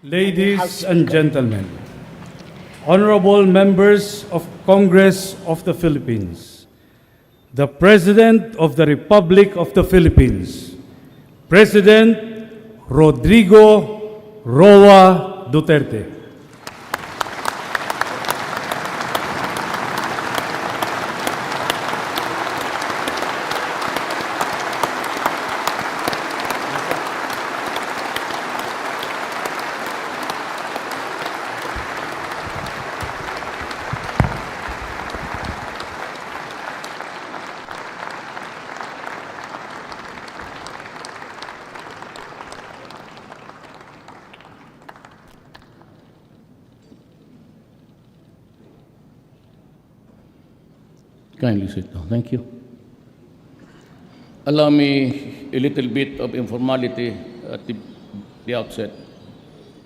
Ladies and gentlemen, honorable members of Congress of the Philippines, the President of the Republic of the Philippines, President Rodrigo Roa Duterte. Kindly sit down. Thank you. Allow me a little bit of informality at the outset.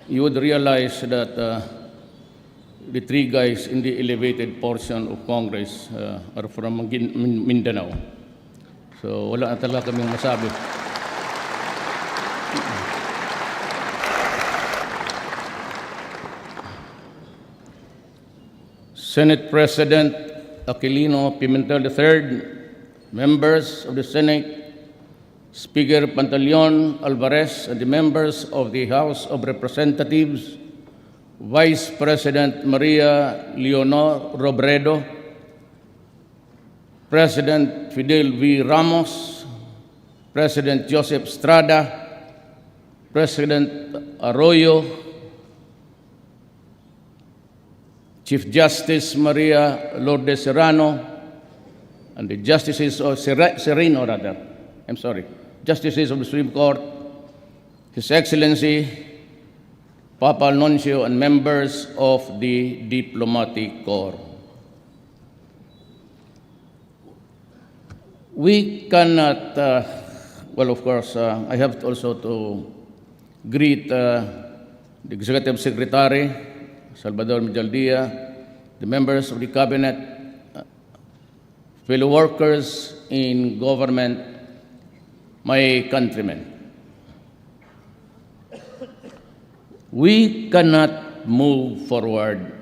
You would realize that the three guys in the elevated portion of Congress are from Mindanao. So wala na talaga kaming masabi. Senate President Aquilino Pimentel III, members of the Senate, Speaker Pantaleon Alvarez, and the members of the House of Representatives, Vice President Maria Leonor Robredo, President Fidel V. Ramos, President Joseph Estrada, President Arroyo, Chief Justice Maria Lourdes Serrano, and the justices of justices of the Supreme Court, His Excellency Papa Nuncio, and members of the Diplomatic Corps. We cannot, well, of course, I have also to greet the Executive Secretary, Salvador Medjaldia, the members of the Cabinet, fellow workers in government, my countrymen. We cannot move forward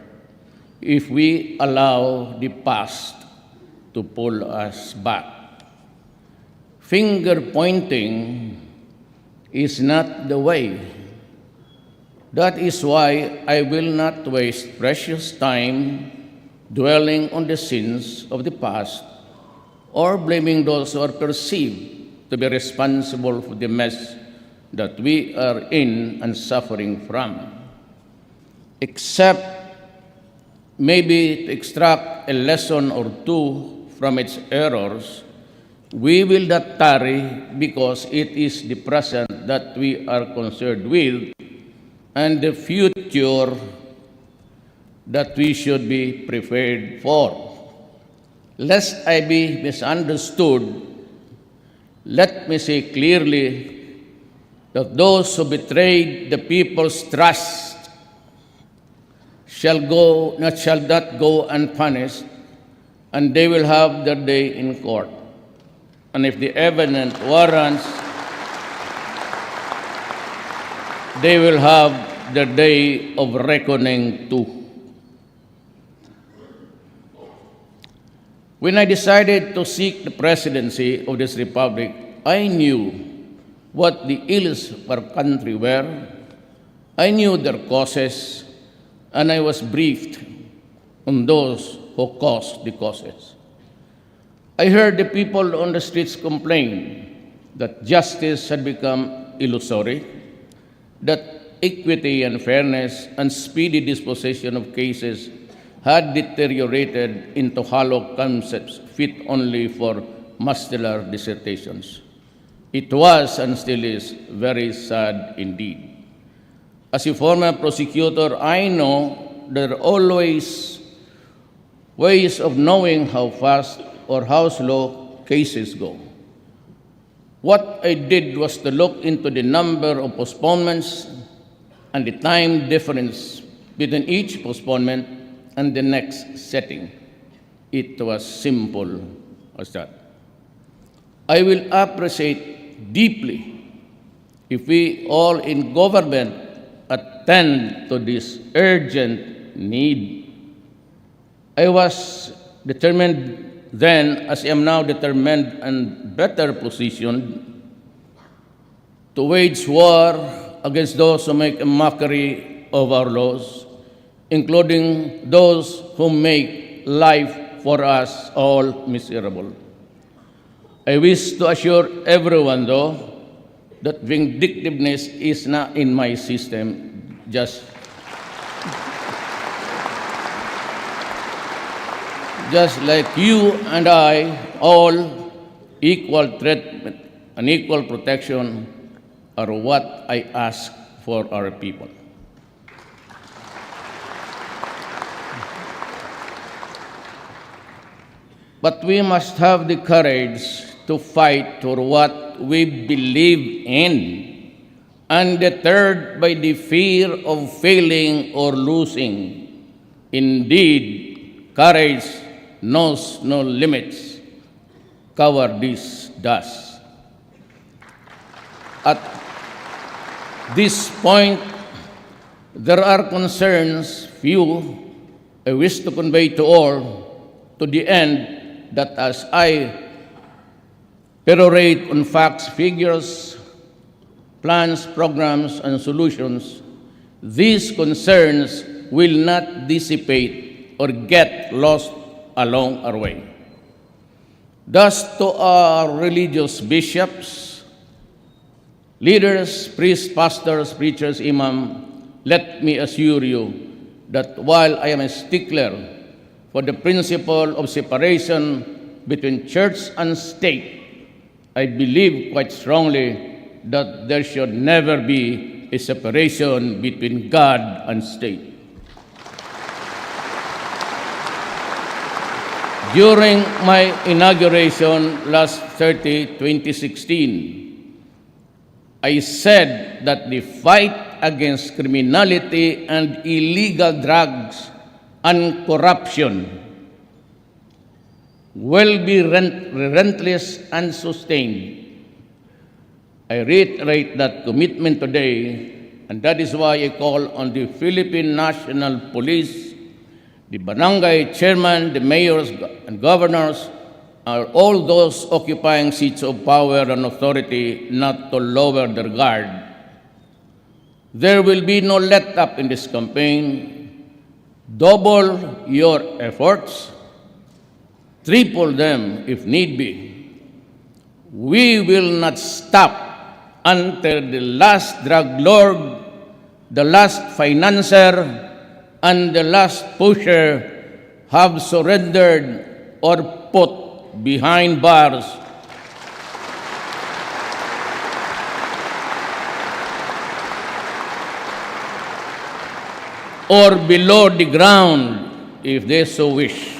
if we allow the past to pull us back. Finger pointing is not the way. That is why I will not waste precious time dwelling on the sins of the past or blaming those who are perceived to be responsible for the mess that we are in and suffering from. Except maybe to extract a lesson or two from its errors, we will not tarry because it is the present that we are concerned with and the future that we should be prepared for. Lest I be misunderstood, let me say clearly that those who betrayed the people's trust shall not go unpunished, and they will have their day in court. And if the evidence warrants, they will have the day of reckoning too. When I decided to seek the presidency of this republic, I knew what the ills of our country were. I knew their causes, and I was briefed on those who caused the causes. I heard the people on the streets complain that justice had become illusory, that equity and fairness and speedy disposition of cases had deteriorated into hollow concepts fit only for muscular dissertations. It was and still is very sad indeed. As a former prosecutor, I know there are always ways of knowing how fast or how slow cases go. What I did was to look into the number of postponements and the time difference between each postponement and the next setting. It was simple as that. I will appreciate deeply if we all in government at attend to this urgent need. I was determined then, as I am now determined and better positioned to wage war against those who make a mockery of our laws, including those who make life for us all miserable. I wish to assure everyone, though, that vindictiveness is not in my system, just like you and I, all equal treatment and equal protection are what I ask for our people. But we must have the courage to fight for what we believe in, undeterred by the fear of failing or losing. Indeed, courage knows no limits. Cowardice does. At this point, there are concerns few I wish to convey to all, to the end that as I perorate on facts, figures, plans, programs, and solutions, these concerns will not dissipate or get lost along our way. Thus, to our religious bishops, leaders, priests, pastors, preachers, imam, let me assure you that while I am a stickler for the principle of separation between church and state, I believe quite strongly that there should never be a separation between God and state. During my inauguration last 2016, I said that the fight against criminality and illegal drugs and corruption will be relentless and sustained. I reiterate that commitment today, and that is why I call on the Philippine National Police, the barangay chairman, the mayors and governors, are all those occupying seats of power and authority not to lower their guard. There will be no let up in this campaign. Double your efforts, triple them if need be. We will not stop until the last drug lord, the last financier, and the last pusher have surrendered or put behind bars. Or below the ground, if they so wish.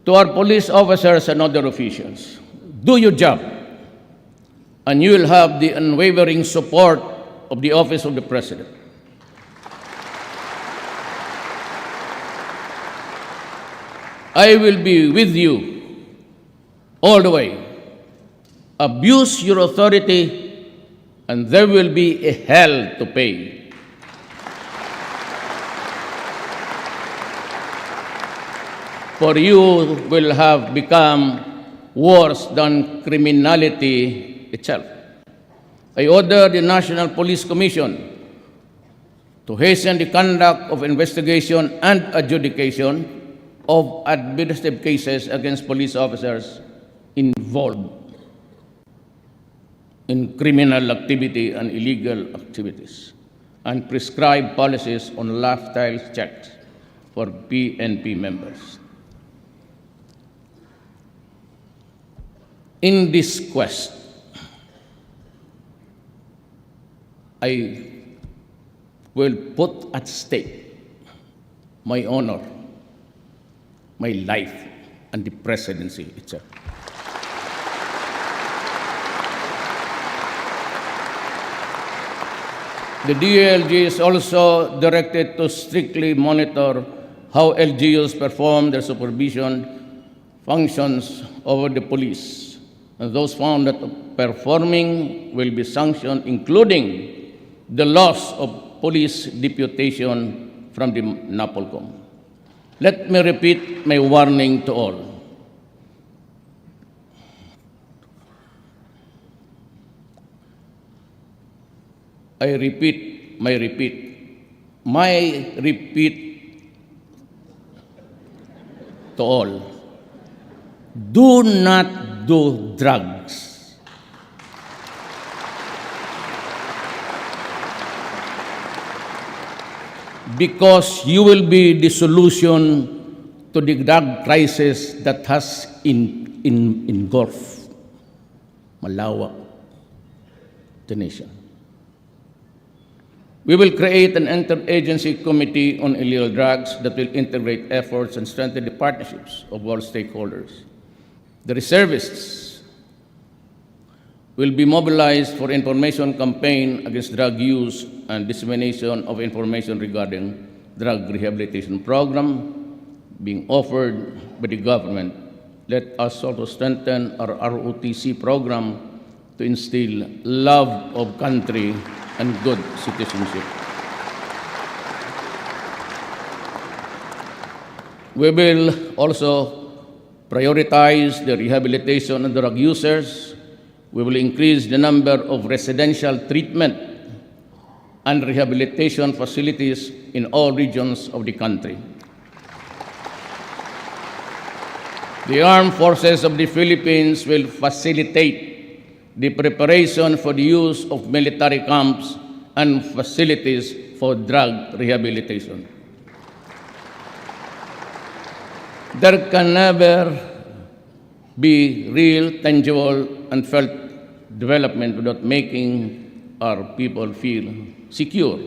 To our police officers and other officials, do your job, and you will have the unwavering support of the Office of the President. I will be with you all the way. Abuse your authority, and there will be a hell to pay. For you will have become worse than criminality itself. I order the National Police Commission to hasten the conduct of investigation and adjudication of administrative cases against police officers involved in criminal activity and illegal activities, and prescribe policies on lifestyle checks for PNP members. In this quest, I will put at stake my honor, my life, and the presidency itself. The DLG is also directed to strictly monitor how LGUs perform their supervision functions over the police, and those found not performing will be sanctioned, including the loss of police deputation from the NAPOLCOM. Let me repeat my warning to all. I repeat, my repeat to all. Do not do drugs. Because you will be the solution to the drug crisis that has engulfed malawak the nation. We will create an interagency committee on illegal drugs that will integrate efforts and strengthen the partnerships of all stakeholders. The reservists will be mobilized for information campaign against drug use and dissemination of information regarding drug rehabilitation program being offered by the government. Let us also strengthen our ROTC program to instill love of country and good citizenship. We will also prioritize the rehabilitation of drug users. We will increase the number of residential treatment and rehabilitation facilities in all regions of the country. The armed forces of the Philippines will facilitate the preparation for the use of military camps and facilities for drug rehabilitation. There can never be real, tangible, and felt development without making our people feel secure.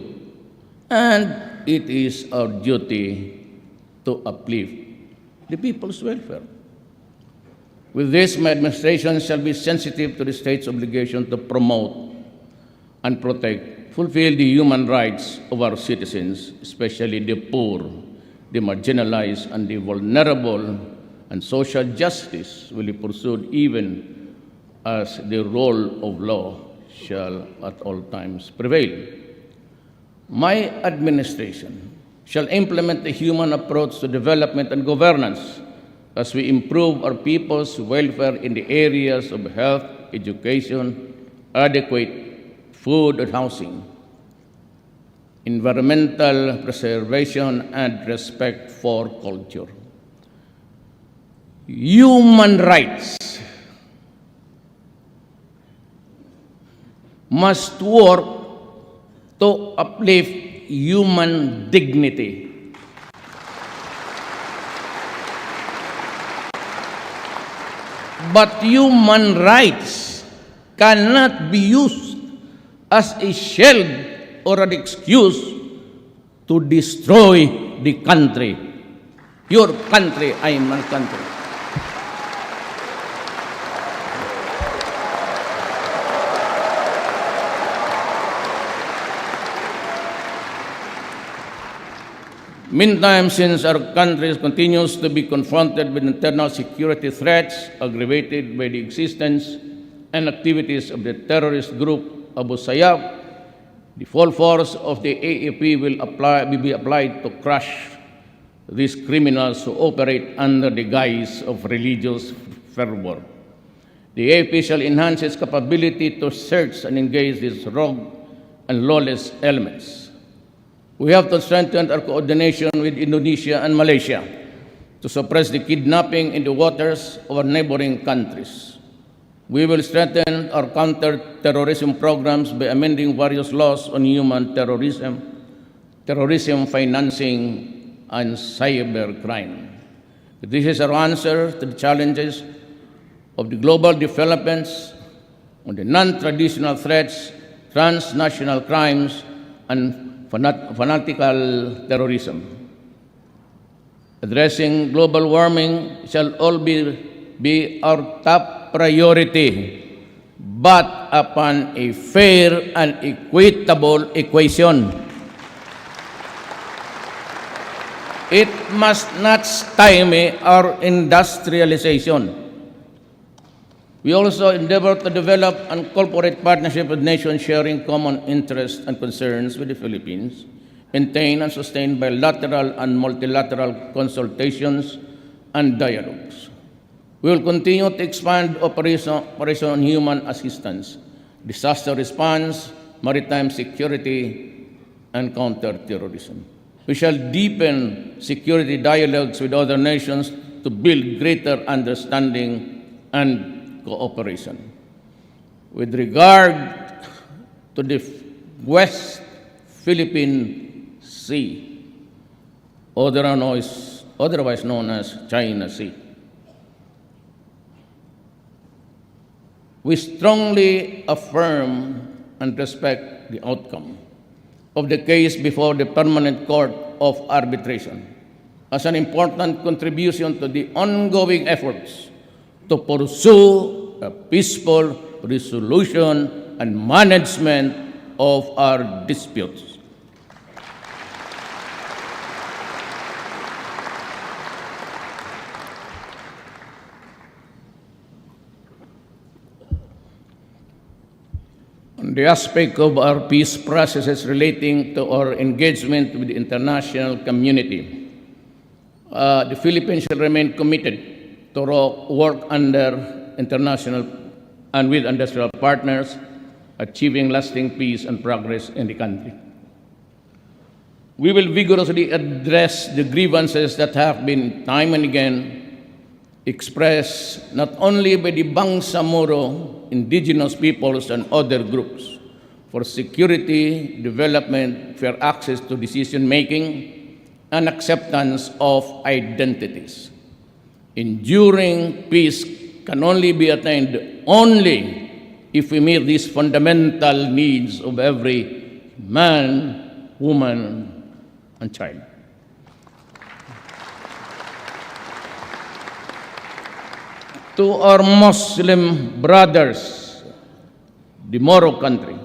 And it is our duty to uplift the people's welfare. With this, my administration shall be sensitive to the state's obligation to promote and protect, fulfill the human rights of our citizens, especially the poor, the marginalized, and the vulnerable, and social justice will be pursued even as the rule of law shall at all times prevail. My administration shall implement a human approach to development and governance as we improve our people's welfare in the areas of health, education, adequate food and housing, environmental preservation, and respect for culture. Human rights must work to uplift human dignity. But human rights cannot be used as a shield or an excuse to destroy the country. Your country, I am my country. Meantime, since our country continues to be confronted with internal security threats aggravated by the existence and activities of the terrorist group Abu Sayyaf, the full force of the AAP will be applied to crush these criminals who operate under the guise of religious fervor. The AAP shall enhance its capability to search and engage these rogue and lawless elements. We have to strengthen our coordination with Indonesia and Malaysia to suppress the kidnapping in the waters of our neighboring countries. We will strengthen our counter-terrorism programs by amending various laws on human terrorism, terrorism financing, and cybercrime. This is our answer to the challenges of the global developments on the non-traditional threats, transnational crimes, and fanatical terrorism. Addressing global warming shall all be our top priority, but upon a fair and equitable equation. It must not stymie our industrialization. We also endeavor to develop and cooperate partnership with nations sharing common interests and concerns with the Philippines, maintain and sustain bilateral and multilateral consultations and dialogues. We will continue to expand operation human assistance, disaster response, maritime security, and counterterrorism. We shall deepen security dialogues with other nations to build greater understanding and cooperation. With regard to the West Philippine Sea, otherwise known as China Sea, we strongly affirm and respect the outcome of the case before the Permanent Court of Arbitration as an important contribution to the ongoing efforts to pursue a peaceful resolution and management of our disputes. On the aspect of our peace processes relating to our engagement with the international community, the Philippines shall remain committed to work under international and with industrial partners, achieving lasting peace and progress in the country. We will vigorously address the grievances that have been time and again expressed not only by the Bangsamoro indigenous peoples and other groups for security, development, fair access to decision-making, and acceptance of identities. Enduring peace can only be attained only if we meet these fundamental needs of every man, woman, and child. To our Muslim brothers, the Moro country,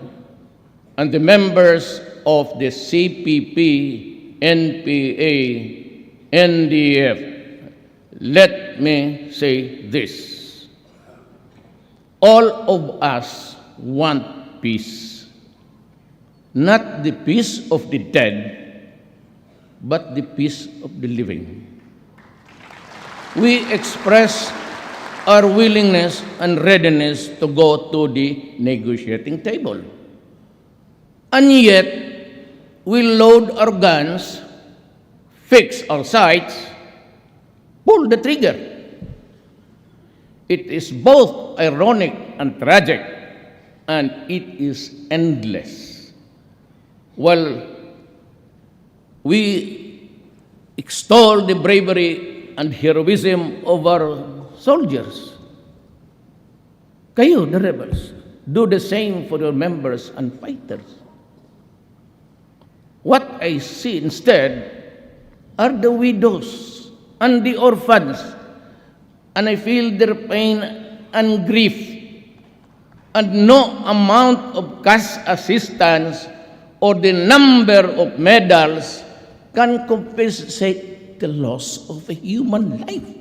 and the members of the CPP, NPA, NDF, let me say this. All of us want peace. Not the peace of the dead, but the peace of the living. We express our willingness and readiness to go to the negotiating table. And yet, we load our guns, fix our sights, pull the trigger. It is both ironic and tragic, and it is endless. While we extol the bravery and heroism of our soldiers, kayo, the rebels, do the same for your members and fighters. What I see instead are the widows and the orphans, and I feel their pain and grief, and no amount of cash assistance or the number of medals can compensate the loss of a human life.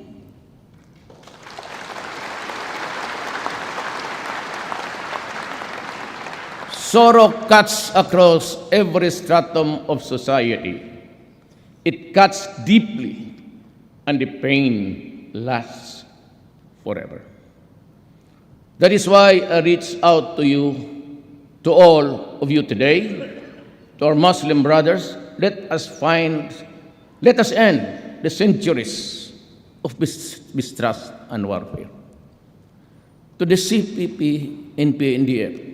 Sorrow cuts across every stratum of society. It cuts deeply, and the pain lasts forever. That is why I reach out to you, to all of you today, to our Muslim brothers. Let us end the centuries of mistrust and warfare. To the CPP, NPA, NDF,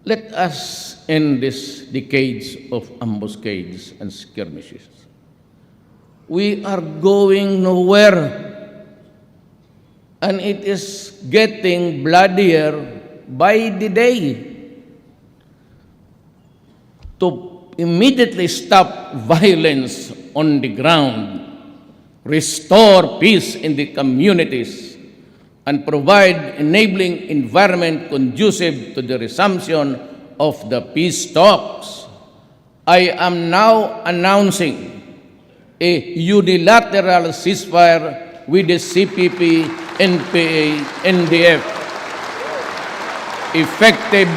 let us end these decades of ambuscades and skirmishes. We are going nowhere, and it is getting bloodier by the day. To immediately stop violence on the ground, restore peace in the communities, and provide enabling environment conducive to the resumption of the peace talks, I am now announcing a unilateral ceasefire with the CPP, NPA, NDF, effective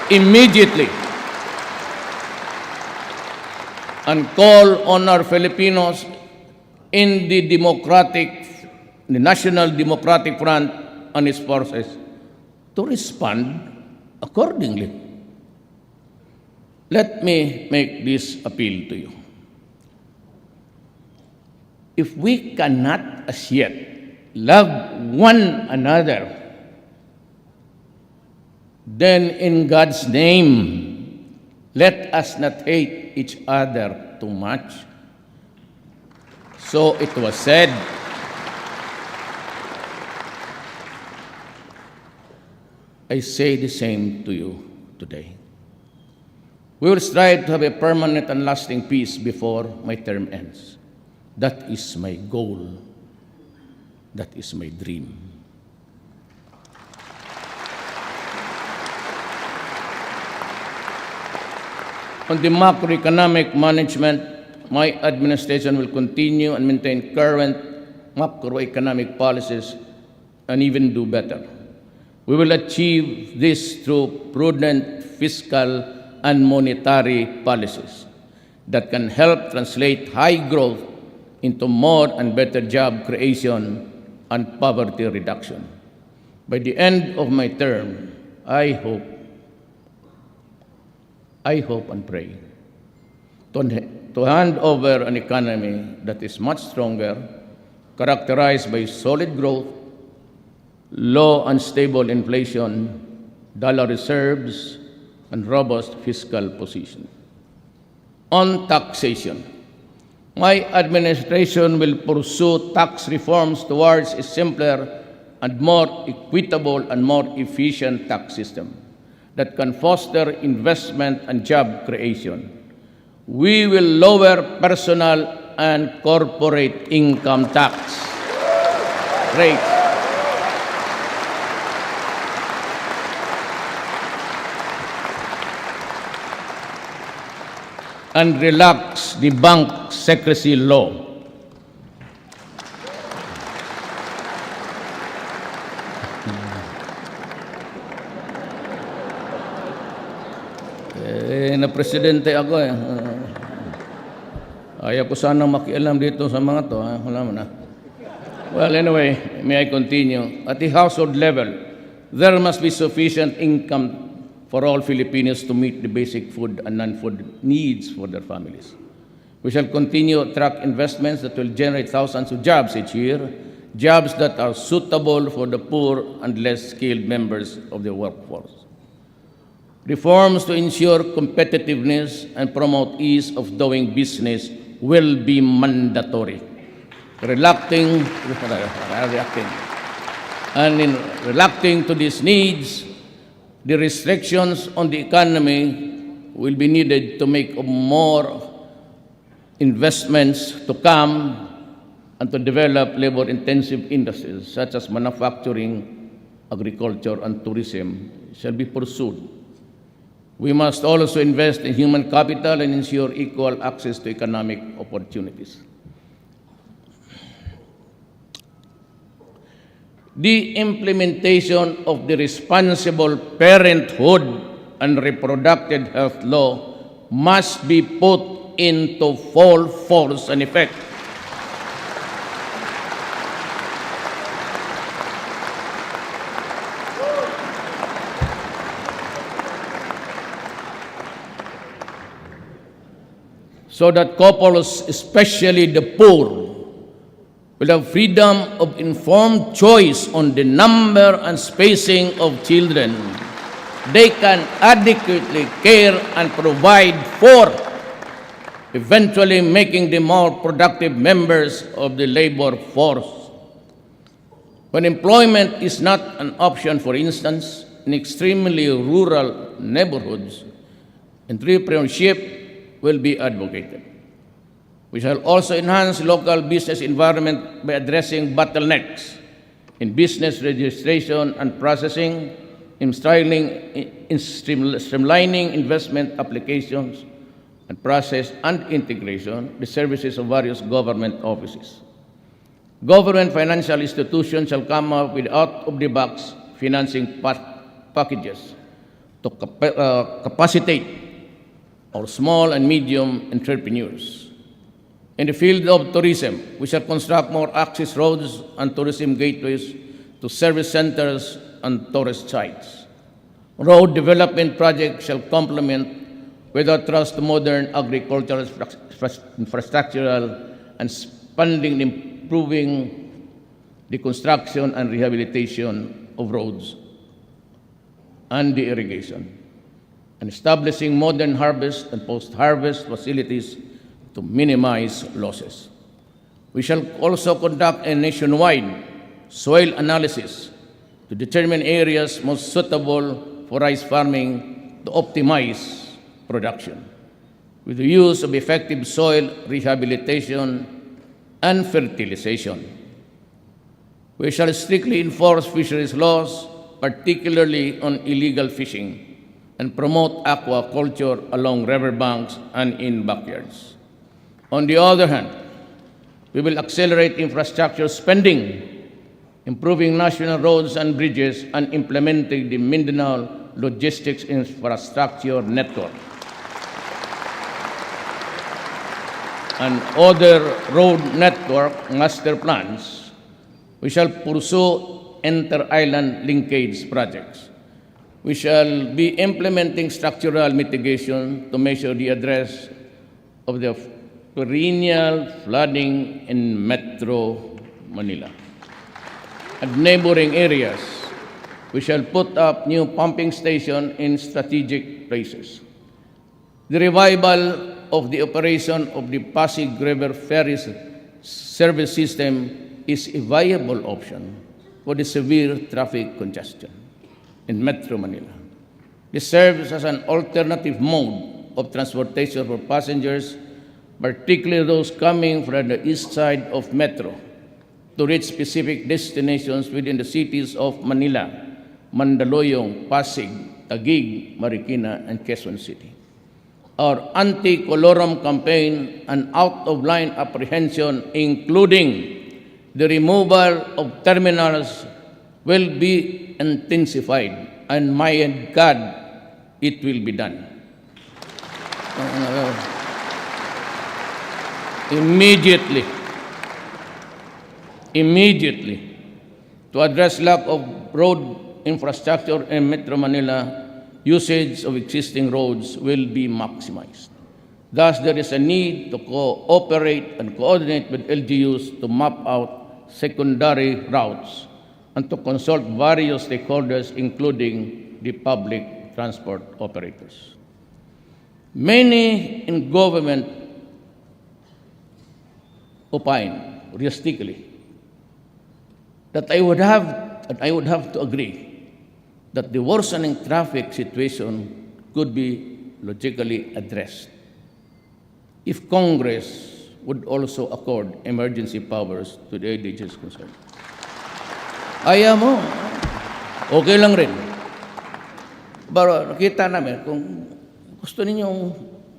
immediately, and call on our Filipinos in the National Democratic Front and its forces to respond accordingly. Let me make this appeal to you. If we cannot as yet love one another, then in God's name, let us not hate each other too much. So it was said, I say the same to you today. We will strive to have a permanent and lasting peace before my term ends. That is my goal. That is my dream. On the macroeconomic management, my administration will continue and maintain current macroeconomic policies and even do better. We will achieve this through prudent fiscal and monetary policies that can help translate high growth into more and better job creation and poverty reduction. By the end of my term, I hope and pray to hand over an economy that is much stronger, characterized by solid growth, low and stable inflation, dollar reserves, and robust fiscal position. On taxation, my administration will pursue tax reforms towards a simpler and more equitable and more efficient tax system that can foster investment and job creation. We will lower personal and corporate income tax rates and relax the bank secrecy law. Na presidente ako eh. Ayaw ko sanang makialam dito sa mga to. Wala mo na. Well, anyway, may I continue? At the household level, there must be sufficient income for all Filipinos to meet the basic food and non-food needs for their families. We shall continue to track investments that will generate thousands of jobs each year, jobs that are suitable for the poor and less skilled members of the workforce. Reforms to ensure competitiveness and promote ease of doing business will be mandatory. Reacting to these needs, the restrictions on the economy will be needed to make more investments to come and to develop labor-intensive industries such as manufacturing, agriculture, and tourism shall be pursued. We must also invest in human capital and ensure equal access to economic opportunities. The implementation of the Responsible Parenthood and Reproductive Health Law must be put into full force and effect. So that couples, especially the poor, will have freedom of informed choice on the number and spacing of children they can adequately care and provide for, eventually making them more productive members of the labor force. When employment is not an option, for instance, in extremely rural neighborhoods, entrepreneurship will be advocated. We shall also enhance local business environment by addressing bottlenecks in business registration and processing, in streamlining investment applications, and process and integration the services of various government offices. Government financial institutions shall come up with out-of-the-box financing packages to capacitate our small and medium entrepreneurs. In the field of tourism, we shall construct more access roads and tourism gateways to service centers and tourist sites. Road development projects shall complement with our trust to modern agricultural infrastructural and spending improving the construction and rehabilitation of roads and the irrigation, and establishing modern harvest and post-harvest facilities to minimize losses. We shall also conduct a nationwide soil analysis to determine areas most suitable for rice farming to optimize production, with the use of effective soil rehabilitation and fertilization. We shall strictly enforce fisheries laws, particularly on illegal fishing, and promote aquaculture along riverbanks and in backyards. On the other hand, we will accelerate infrastructure spending, improving national roads and bridges, and implementing the Mindanao Logistics Infrastructure Network and other road network master plans. We shall pursue inter-island linkage projects. We shall be implementing structural mitigation to measure the address of the perennial flooding in Metro Manila. At neighboring areas, we shall put up new pumping stations in strategic places. The revival of the operation of the Pasig River Ferry service system is a viable option for the severe traffic congestion in Metro Manila. This serves as an alternative mode of transportation for passengers, particularly those coming from the east side of Metro, to reach specific destinations within the cities of Manila, Mandaluyong, Pasig, Taguig, Marikina, and Quezon City. Our anti-colorum campaign and out-of-line apprehension, including the removal of terminals, will be intensified, and my God, it will be done. Immediately, to address lack of road infrastructure in Metro Manila, usage of existing roads will be maximized. Thus, there is a need to cooperate and coordinate with LGUs to map out secondary routes and to consult various stakeholders, including the public transport operators. Many in government opine realistically that I would have to agree that the worsening traffic situation could be logically addressed if Congress would also accord emergency powers to the agencies concerned. Ayaw mo, okay lang rin. Pero nakita namin, kung gusto ninyong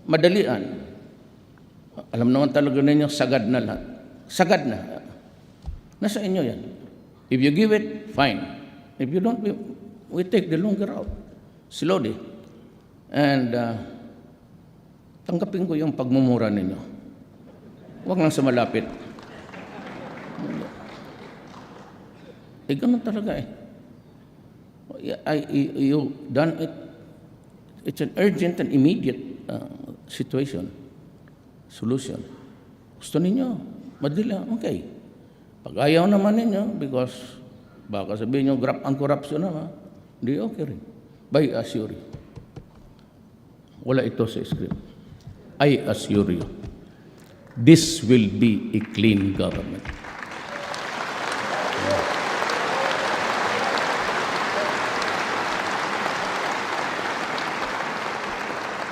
madalian, alam naman talaga ninyo, sagad na lahat. Sagad na. Nasa inyo yan. If you give it, fine. If you don't, we take the longer route, slowly. And tanggapin ko yung pagmumura ninyo. Huwag lang sa malapit. Ganun talaga eh. You done it. It's an urgent and immediate solution. Gusto ninyo, madali, okay. Pag ayaw naman ninyo, because baka sabihin nyo, ang corruption naman, hindi okay rin. I assure you. Wala ito sa script. I assure you. This will be a clean government.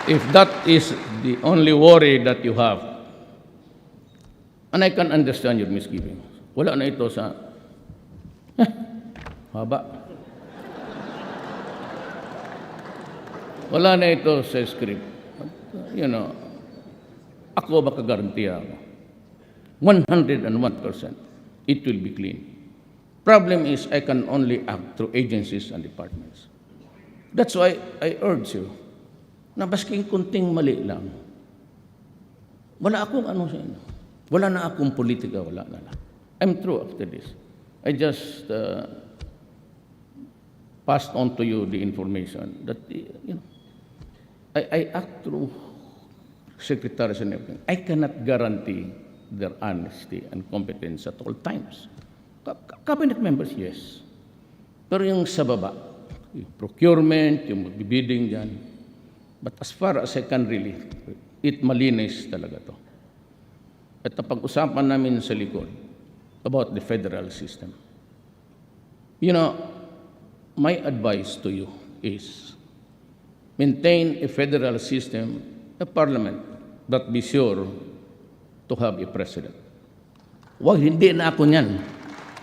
If that is the only worry that you have, and I can understand your misgivings, wala na ito sa haba. Wala na ito sa script. You know, Ako makagarantiya ako. 101%. It will be clean. Problem is, I can only act through agencies and departments. That's why I urge you, na basking kunting mali lang, wala akong ano sa inyo. Wala na akong politika, wala na lang. I'm through after this. I just passed on to you the information that, I act through secretaries and everything. I cannot guarantee their honesty and competence at all times. Cabinet members, yes. Pero yung sa baba, yung procurement, yung magbibidding dyan. But as far as I can really, it malinis talaga to. At napag-usapan namin sa likod about the federal system. My advice to you is maintain a federal system, a parliament, but be sure to have a president. Wag, hindi na ako niyan.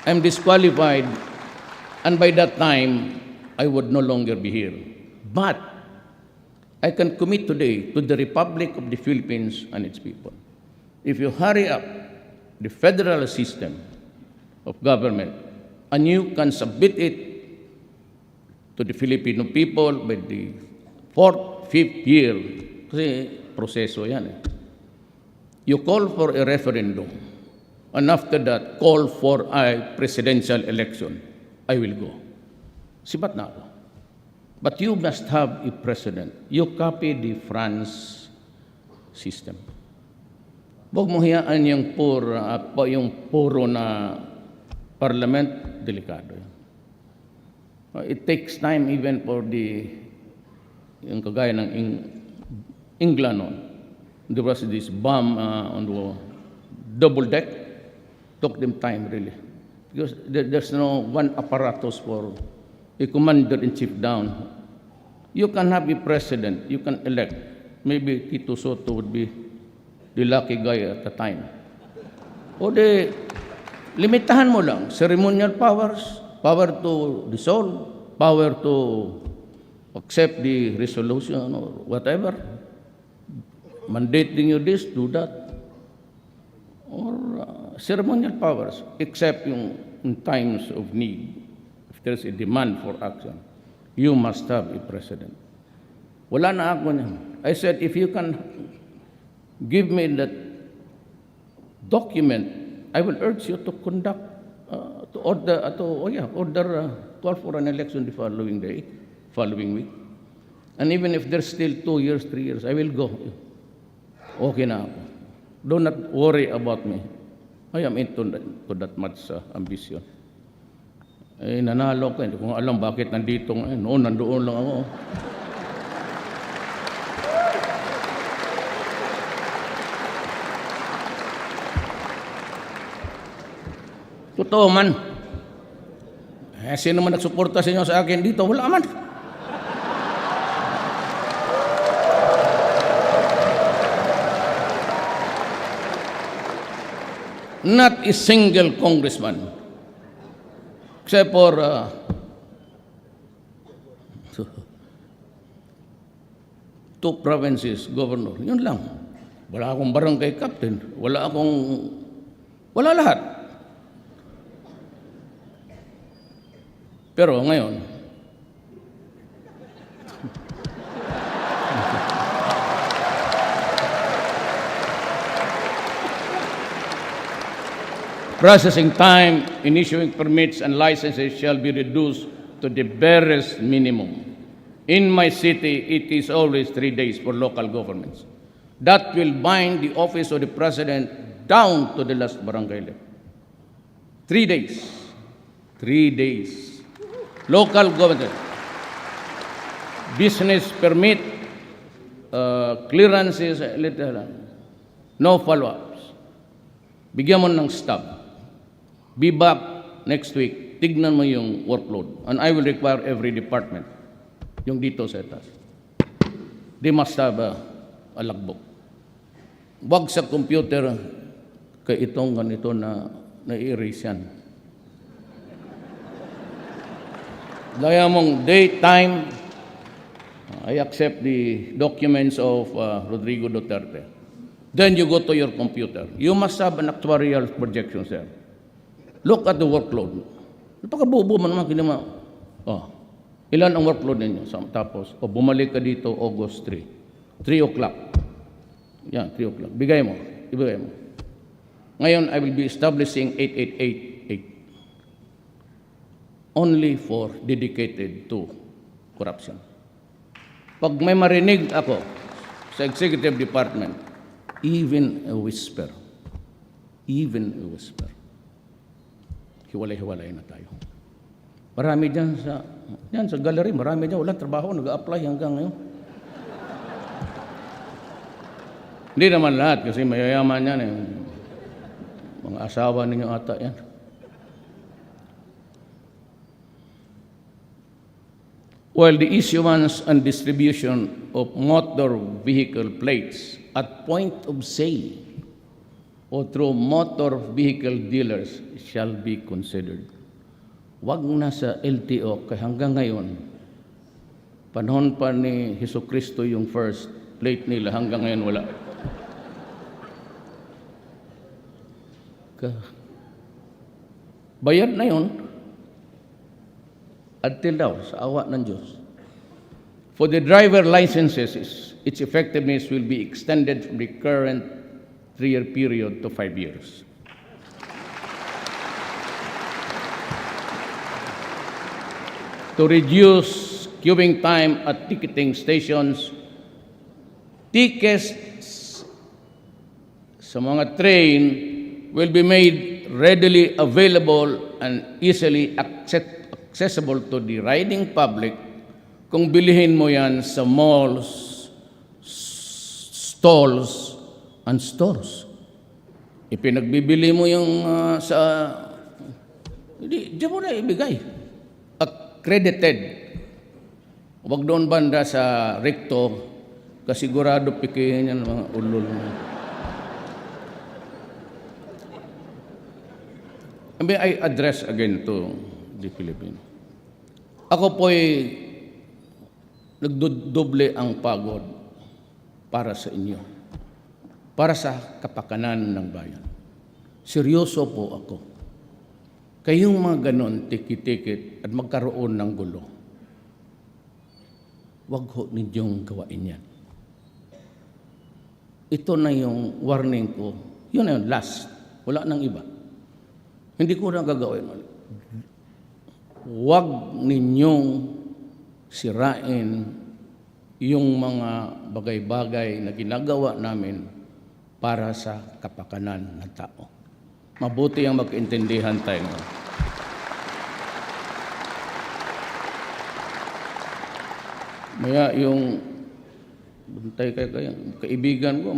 I'm disqualified, and by that time, I would no longer be here. But I can commit today to the Republic of the Philippines and its people. If you hurry up the federal system of government, and you can submit it to the Filipino people by the 4th, 5th year, kasi proseso yan eh. You call for a referendum, and after that, call for a presidential election. I will go. Sibat na ako. But you must have a president. You copy the France system. Huwag mo hiyaan yung puro na parliament, delikado yan. It takes time even for yung kagaya ng England noon. There was this bomb on the double deck. Took them time, really. Because there's no one apparatus for a commander-in-chief down. You can have a president, you can elect. Maybe Tito Soto would be the lucky guy at the time. O limitahan mo lang. Ceremonial powers, power to dissolve, power to accept the resolution or whatever. Mandating you this, do that. Or ceremonial powers, except in times of need. If there's a demand for action, you must have a president. Wala na ako niyan. I said, if you can give me that document, I will urge you to conduct, call for an election the following week. And even if there's still 2 years, 3 years, I will go. Okay na ako. Do not worry about me. I am into that much ambition. Nanalo ko. Hindi ko alam bakit nandito ngayon. Noon, nandoon lang ako. Totoo man. Sino man nagsuporta sa inyo sa akin dito? Wala man. Not a single congressman, except for 2 provinces governor. Yun lang. Wala akong barangay captain. Wala lahat. Pero ngayon, processing time in issuing permits and licenses shall be reduced to the barest minimum. In my city, it is always 3 days for local governments. That will bind the office of the president down to the last barangay level. 3 days. 3 days. Local government. Business permit, clearances, no follow-ups. Bigyan mo ng stop. Be back next week. Tignan mo yung workload. And I will require every department, yung dito sa etas. They must have a logbook. Wag sa computer kay itong ganito na na-erase yan. Gaya mong date, time, I accept the documents of Rodrigo Duterte. Then you go to your computer. You must have an actuarial projection, sir. Look at the workload. Napakabubo mo naman, kinima. Oh, ilan ang workload ninyo? Tapos, bumalik ka dito August 3. 3 o'clock. Yan, 3 o'clock. Ibigay mo. Ngayon, I will be establishing 8888. Only for dedicated to corruption. Pag may marinig ako sa executive department, even a whisper, hiwalay-hiwalay na tayo. Marami dyan sa gallery, marami dyan, walang trabaho, nag-a-apply hanggang ngayon. Hindi naman lahat kasi mayayaman yan eh. Mga asawa ninyo ata yan. While the issuance and distribution of motor vehicle plates at point of sale o through motor vehicle dealers shall be considered. Wag na sa LTO kaya hanggang ngayon, panahon pa ni Jesucristo yung first plate nila, hanggang ngayon wala. Bayad na yun until daw sa awa ng Diyos. For the driver licenses, its effectiveness will be extended from the current 3-year period to 5 years. To reduce queuing time at ticketing stations, tickets sa mga train will be made readily available and easily accessible to the riding public kung bilihin mo yan sa malls, stalls, and stores. Ipinagbibili mo yung diyan mo na ibigay. Accredited. Huwag doon banda sa recto, kasigurado pikihin yan mga ulol. May I address again to the Philippines. Ako po'y nagdodoble ang pagod para sa inyo, para sa kapakanan ng bayan. Seryoso po ako. Kayong mga ganon, tikit-tikit at magkaroon ng gulo, wag ho ninyong gawain yan. Ito na yung warning ko. Yun na yun, last. Wala nang iba. Hindi ko na gagawin. Huwag ninyong sirain yung mga bagay-bagay na ginagawa namin para sa kapakanan ng tao. Mabuti ang magkaintindihan tayo. Maya yung bantay kayo, kaibigan ko,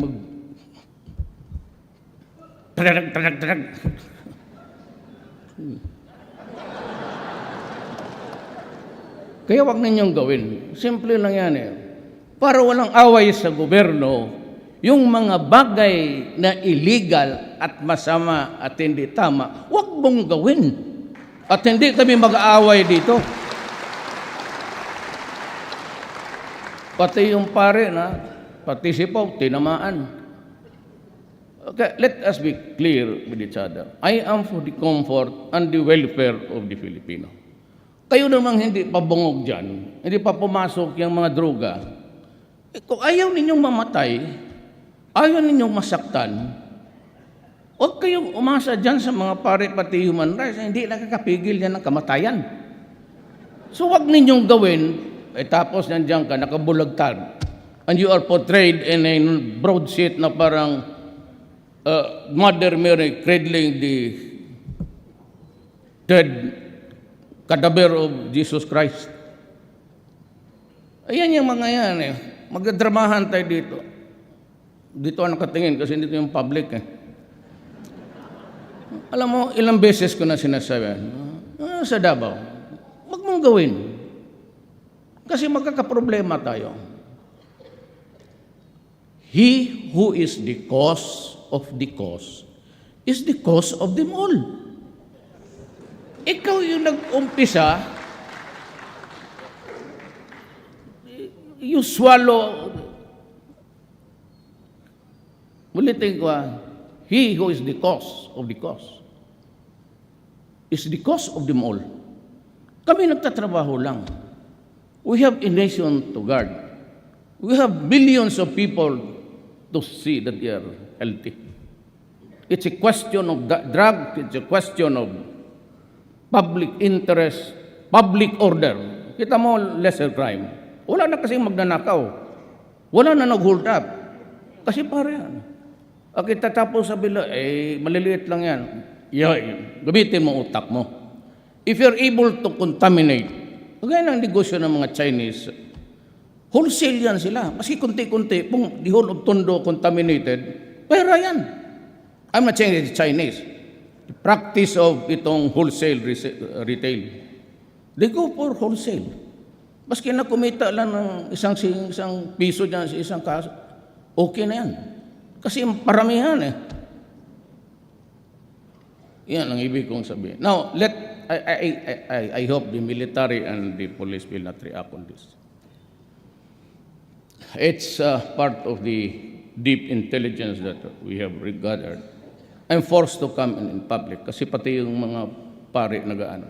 Tarag. Kaya wag ninyong gawin. Simple lang yan eh. Para walang away sa gobyerno, yung mga bagay na illegal at masama at hindi tama, wag mong gawin. At hindi kami mag-aaway dito. Pati yung pare na, pati si Pau, tinamaan. Okay, let us be clear with each other. I am for the comfort and the welfare of the Filipino. Kayo namang hindi pa bungog dyan, hindi pa pumasok yung mga droga. Kung ayaw ninyong mamatay, ayaw ninyong masaktan, huwag kayong umasa dyan sa mga pare pati human rights, hindi nakakapigil yan ng kamatayan. So huwag ninyong gawin, tapos nandiyan ka, nakabulagtad, and you are portrayed in a broadsheet na parang Mother Mary cradling the dead cadaver of Jesus Christ. Ayan yung mga yan eh. Magdramahan tayo dito. Dito ang nakatingin kasi dito yung public eh. Alam mo, ilang beses ko na sinasabi, sa Davao, wag mong gawin. Kasi magkakaproblema tayo. He who is the cause of the cause is the cause of them all. Ikaw yung nag-umpisa, you swallow. Muli think he who is the cause of the cause is the cause of them all. Kami nagtatrabaho lang. We have a nation to guard. We have billions of people to see that they are healthy. It's a question of drug, it's a question of public interest, public order. Kita mo, lesser crime. Wala na kasing magnanakaw. Wala na nag-hold up. Kasi para yan. Kita tapos sabi lang, maliliit lang yan. Gamitin mo utak mo. If you're able to contaminate, kagaya ng negosyo ng mga Chinese, wholesale yan sila. Maski kunti-kunti, kung the whole of Tondo contaminated, pera yan. I'm not saying it's Chinese. The practice of itong wholesale retail. They go for wholesale. Maski na kumita lang ng isang piso dyan sa isang kaso, okay na yan. Kasi paramihan eh. Yan ang ibig kong sabihin. Now, I hope the military and the police will not react on this. It's part of the deep intelligence that we have gathered. I'm forced to come in public kasi pati yung mga pare nagaano.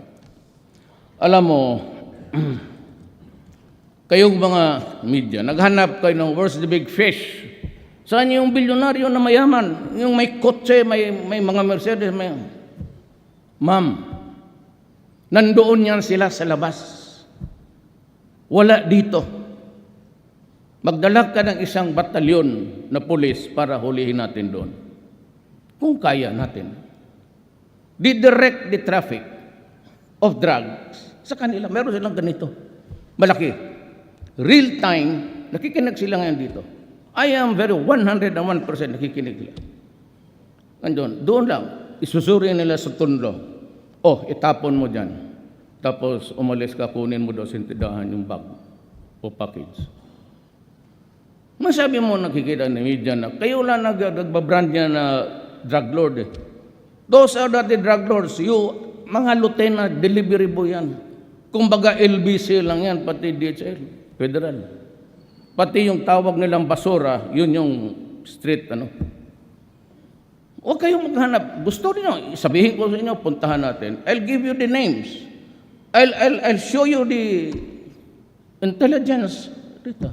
Alam mo, kayong mga media, naghanap kayo ng where's the big fish? Saan yung bilyonaryo na mayaman? Yung may kotse, may mga Mercedes, may... Ma'am, nandoon yan sila sa labas. Wala dito. Magdala ka ng isang batalyon na pulis para hulihin natin doon. Kung kaya natin. Didirect the traffic of drugs sa kanila. Meron silang ganito. Malaki. Real time, nakikinig sila ngayon dito. I am very 101% nakikinig sila. Doon lang. Isusuri nila sa Tondo. Itapon mo dyan. Tapos umalis ka, kunin mo daw sa tindahan yung bag o package. Masabi mo nakikita ng media na kayo lang nagbabrand niya na drug lord eh. Those are not the drug lords. You, mga lieutenant, delivery boy yan. Kumbaga LBC lang yan, pati DHL, federal. Pati yung tawag nilang basura, yun yung street, Huwag kayong maghanap. Gusto niyo, sabihin ko sa inyo, puntahan natin. I'll give you the names. I'll show you the intelligence dito.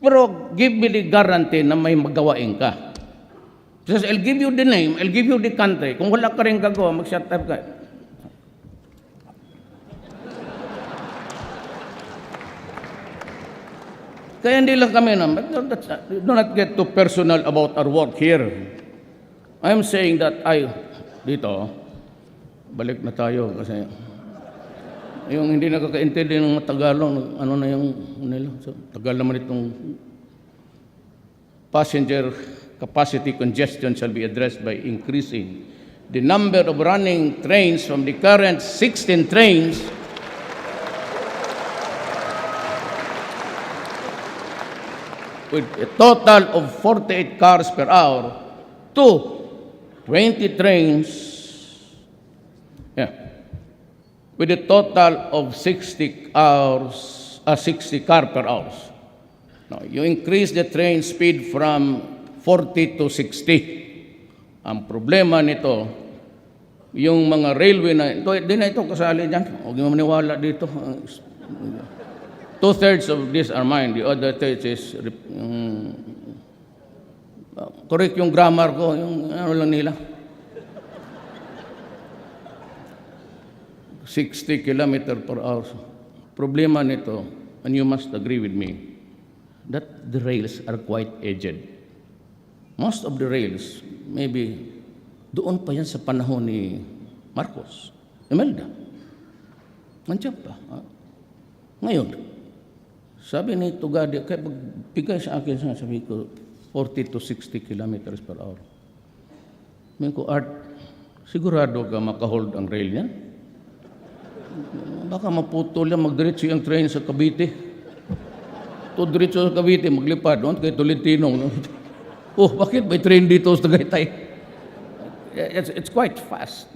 Pero give me the guarantee na may magawain ka. Because I'll give you the name, I'll give you the country. Kung wala ka rin gagawa, mag-shut up ka. Kaya hindi lang kami do not get too personal about our work here. I'm saying that dito, balik na tayo kasi yung hindi nakakaintindi ng mga Tagalog, ano na yung nila. So, Tagal naman itong passenger capacity congestion shall be addressed by increasing the number of running trains from the current 16 trains with a total of 48 cars per hour to 20 trains with a total of 60 car per hour. Now, you increase the train speed from 40 to 60. Ang problema nito, yung mga railway na, di na ito kasali dyan. Huwag mo maniwala dito. 2/3 of these are mine. The other 3 is, correct yung grammar ko, yung ano lang nila. 60 km per hour. Problema nito, and you must agree with me, that the rails are quite aged. Most of the rails, maybe, doon pa yan sa panahon ni Marcos, Imelda. Nandiyan pa. Ngayon, sabi ni Tugadi, kaya magbigay sa akin, sabi ko, 40 to 60 kilometers per hour. Sabi ko, Art, sigurado ka makahold ang rail yan? Baka maputol yan, magdiretso yung train sa Cavite. To diretso sa Cavite, maglipad doon kay Tolentino. Bakit may train dito sa Tagaytay? It's quite fast.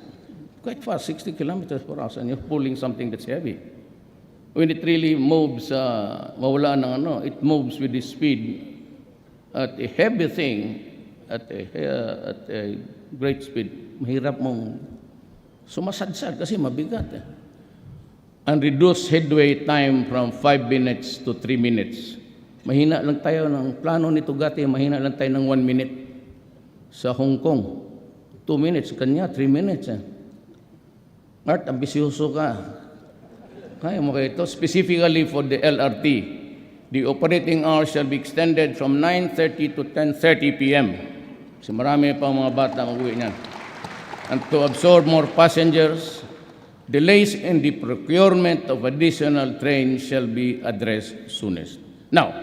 Quite fast, 60 kilometers per hour, and you're pulling something that's heavy. When it really moves, mawala ng it moves with the speed. At a heavy thing, at a great speed, mahirap mong sumasadsad kasi mabigat eh. And reduce headway time from 5 minutes to 3 minutes. Mahina lang tayo ng plano ni Duterte, mahina lang tayo ng 1 minute. Sa Hong Kong, 2 minutes, kanya 3 minutes eh. Art, ambisyoso ka. Kaya mo kayo ito. Specifically for the LRT, the operating hours shall be extended from 9:30 to 10:30 p.m. Kasi marami pa mga bata mag-uwi niyan. And to absorb more passengers, delays in the procurement of additional trains shall be addressed soonest. Now,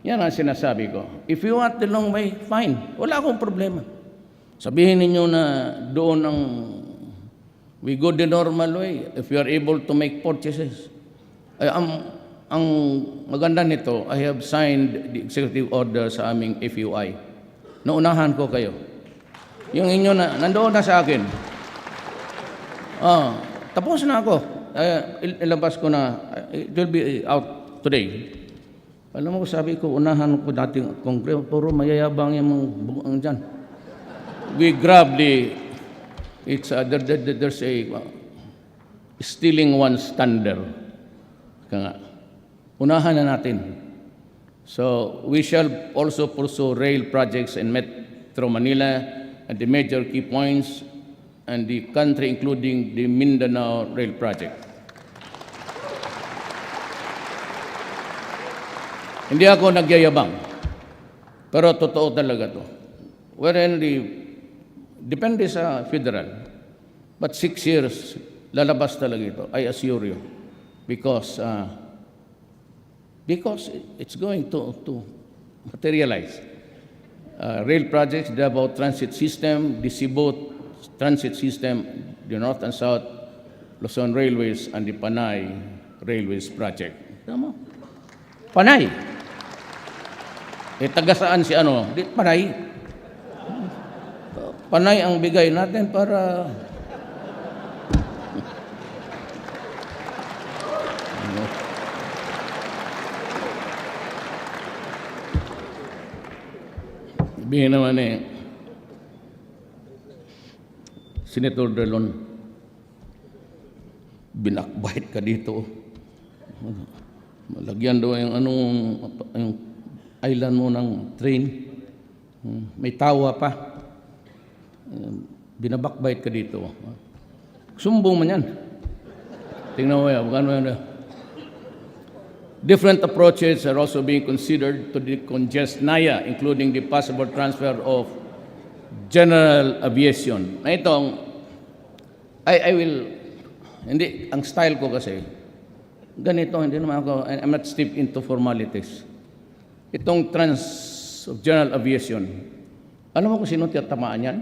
yan ang sinasabi ko. If you want the long way, fine. Wala akong problema. Sabihin ninyo na doon ang we go the normal way if you are able to make purchases. Ang maganda nito, I have signed the executive order sa aming FUI. Naunahan ko kayo. Yung inyo na, nandoon na sa akin. Tapos na ako. Ilabas ko na. It will be out today. Alam mo, sabi ko, unahan ko dating kongreso, puro mayayabang yung mga buong dyan. We grab there's a stealing one's thunder. Kaya nga, unahan na natin. So, we shall also pursue rail projects in Metro Manila and the major key points and the country, including the Mindanao Rail Project. Hindi ako nagyayabang, pero totoo talaga to. Depende sa federal, but 6 years, lalabas talaga ito, I assure you, because it's going to materialize. Rail projects, the Davao Transit System, the Cebu Transit System, the North and South Luzon Railways, and the Panay Railways Project. Tama? Panay. Taga saan si ano? Panay. Panay ang bigay natin para sabihin naman Senator Delon, binakbait ka dito. Malagyan daw yung island mo ng train. May tawa pa. Binabakbait ka dito. Sumbong man yan. Tingnan mo yan. Different approaches are also being considered to decongest NAIA, including the possible transfer of general aviation. Na itong, I will, hindi, ang style ko kasi, ganito, hindi naman ako, I'm not steeped into formalities. Itong of general aviation, alam mo kung sino tiyatamaan yan?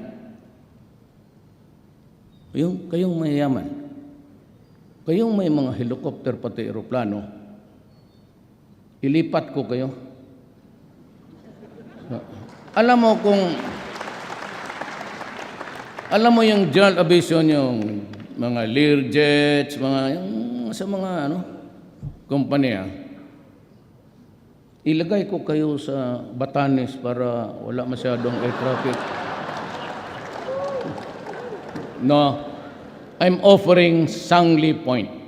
Kayong mayayaman. Kayong may mga helicopter pati aeroplano, ilipat ko kayo. Alam mo yung general aviation, yung mga Learjets, sa mga kumpanya, ilagay ko kayo sa Batanes para wala masyadong air traffic. No, I'm offering Sangli Point.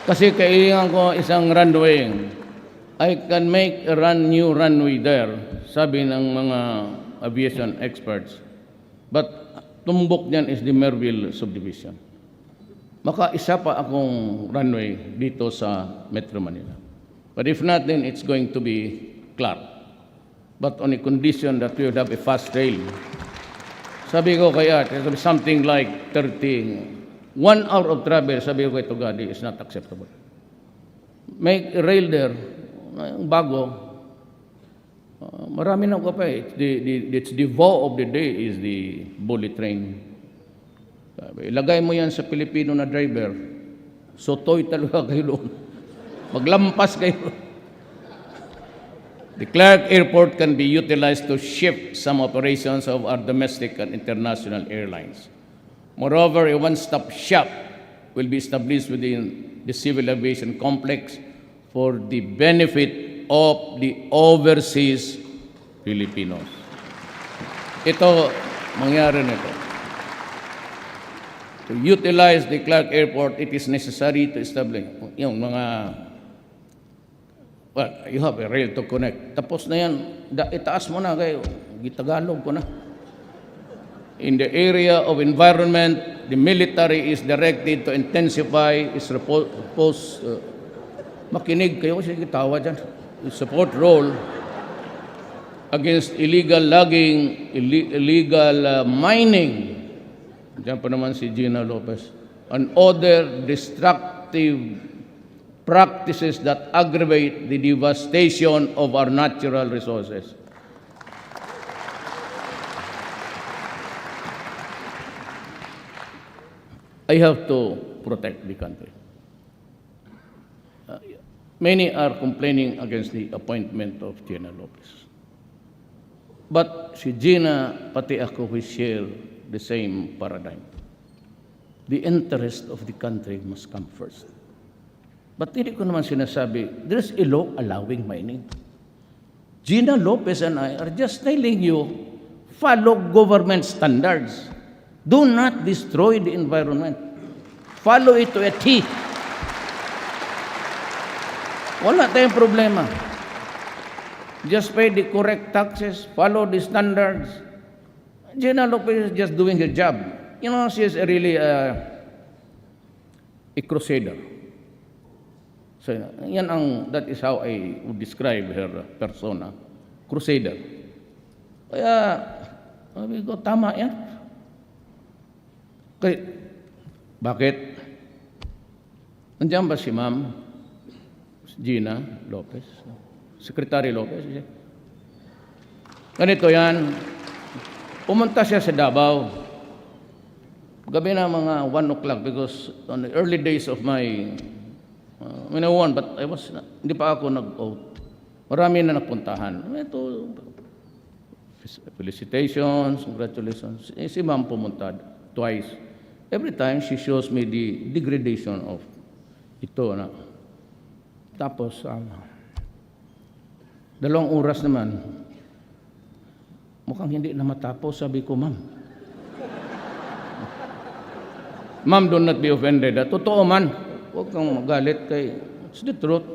Kasi kailangan ko isang runway. I can make a new runway there, sabi ng mga aviation experts. But tumbok niyan is the Merville subdivision. Maka isa pa akong runway dito sa Metro Manila. But if not, then it's going to be Clark. But on a condition that we would have a fast rail. Sabi ko kaya, something like 1 hour of travel, sabi ko kay Tugadi, is not acceptable. Make a rail there, bago, marami na ko pa eh. It's the vow of the day is the bullet train. Ilagay mo yan sa Pilipino na driver, sotoy talaga kayo doon. Maglampas kayo. The Clark Airport can be utilized to shift some operations of our domestic and international airlines. Moreover, a one-stop shop will be established within the civil aviation complex for the benefit of the overseas Filipinos. Ito, mangyari nito. To utilize the Clark Airport, it is necessary to establish yung mga, well, you have a rail to connect. Tapos na yan, itaas mo na kayo, gitagalog ko na. In the area of environment, the military is directed to intensify its makinig kayo kasi gitawa dyan, support role against illegal logging, illegal mining. Diyan pa naman si Gina Lopez. And other destructive practices that aggravate the devastation of our natural resources. I have to protect the country. Many are complaining against the appointment of Gina Lopez. But si Gina, pati ako, we share the same paradigm. The interest of the country must come first. But hindi ko naman sinasabi, there's a law allowing mining. Gina Lopez and I are just telling you, follow government standards. Do not destroy the environment. Follow it to a T. Wala tayong problema. Just pay the correct taxes, follow the standards. Gina Lopez is just doing her job. You know, she is really a crusader. So, that is how I would describe her persona. Crusader. Kaya, sabi ko, tama yan. Kaya, bakit? Nandiyan ba si Ma'am Gina Lopez? Secretary Lopez? Ganito yan. Pumunta siya sa Davao. Gabi na mga 1 o'clock because on the early days of my, when I won, but I was, hindi pa ako nag-vote. Marami na napuntahan. Ito, felicitations, congratulations. Si Ma'am pumunta twice. Every time she shows me the degradation of ito na. Tapos, 2 oras naman, mukhang hindi na matapos, sabi ko, Ma'am. Ma'am, do not be offended. Totoo man, huwag kang magalit kay, it's the truth.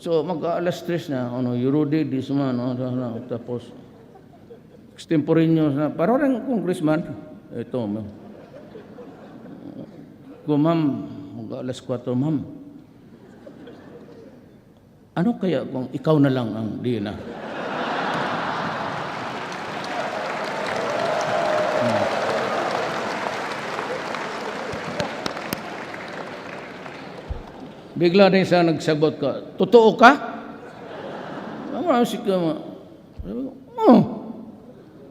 So, mag-alas 3 na, you Rudy, this man, tapos, extemporaneous na, parang congressman, ito, Ma'am. Kung Ma'am, mag-alas 4, Ma'am, ano kaya kung ikaw na lang ang Dina? Bigla rin siya nagsagot ka, totoo ka? Sabi ko,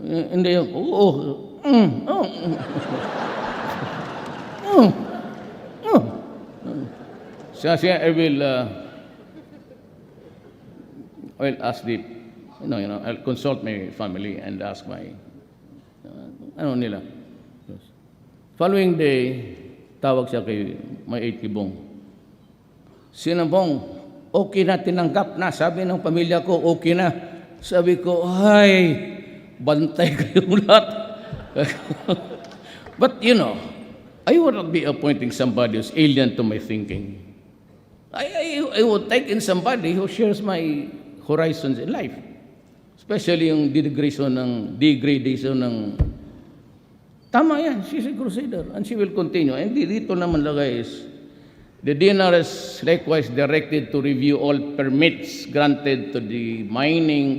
hindi yung, oo. Siya, I will ask I'll consult my family and ask my, nila. Following day, tawag siya kay may 8 Kibong. Sinabong, okay na, tinanggap na. Sabi ng pamilya ko, okay na. Sabi ko, ay, bantay kayong lahat. But I would not be appointing somebody who's alien to my thinking. I would take in somebody who shares my horizons in life. Especially yung degradation ng tama yan, she's a crusader and she will continue. And dito naman lagay is, the DNR is likewise directed to review all permits granted to the mining,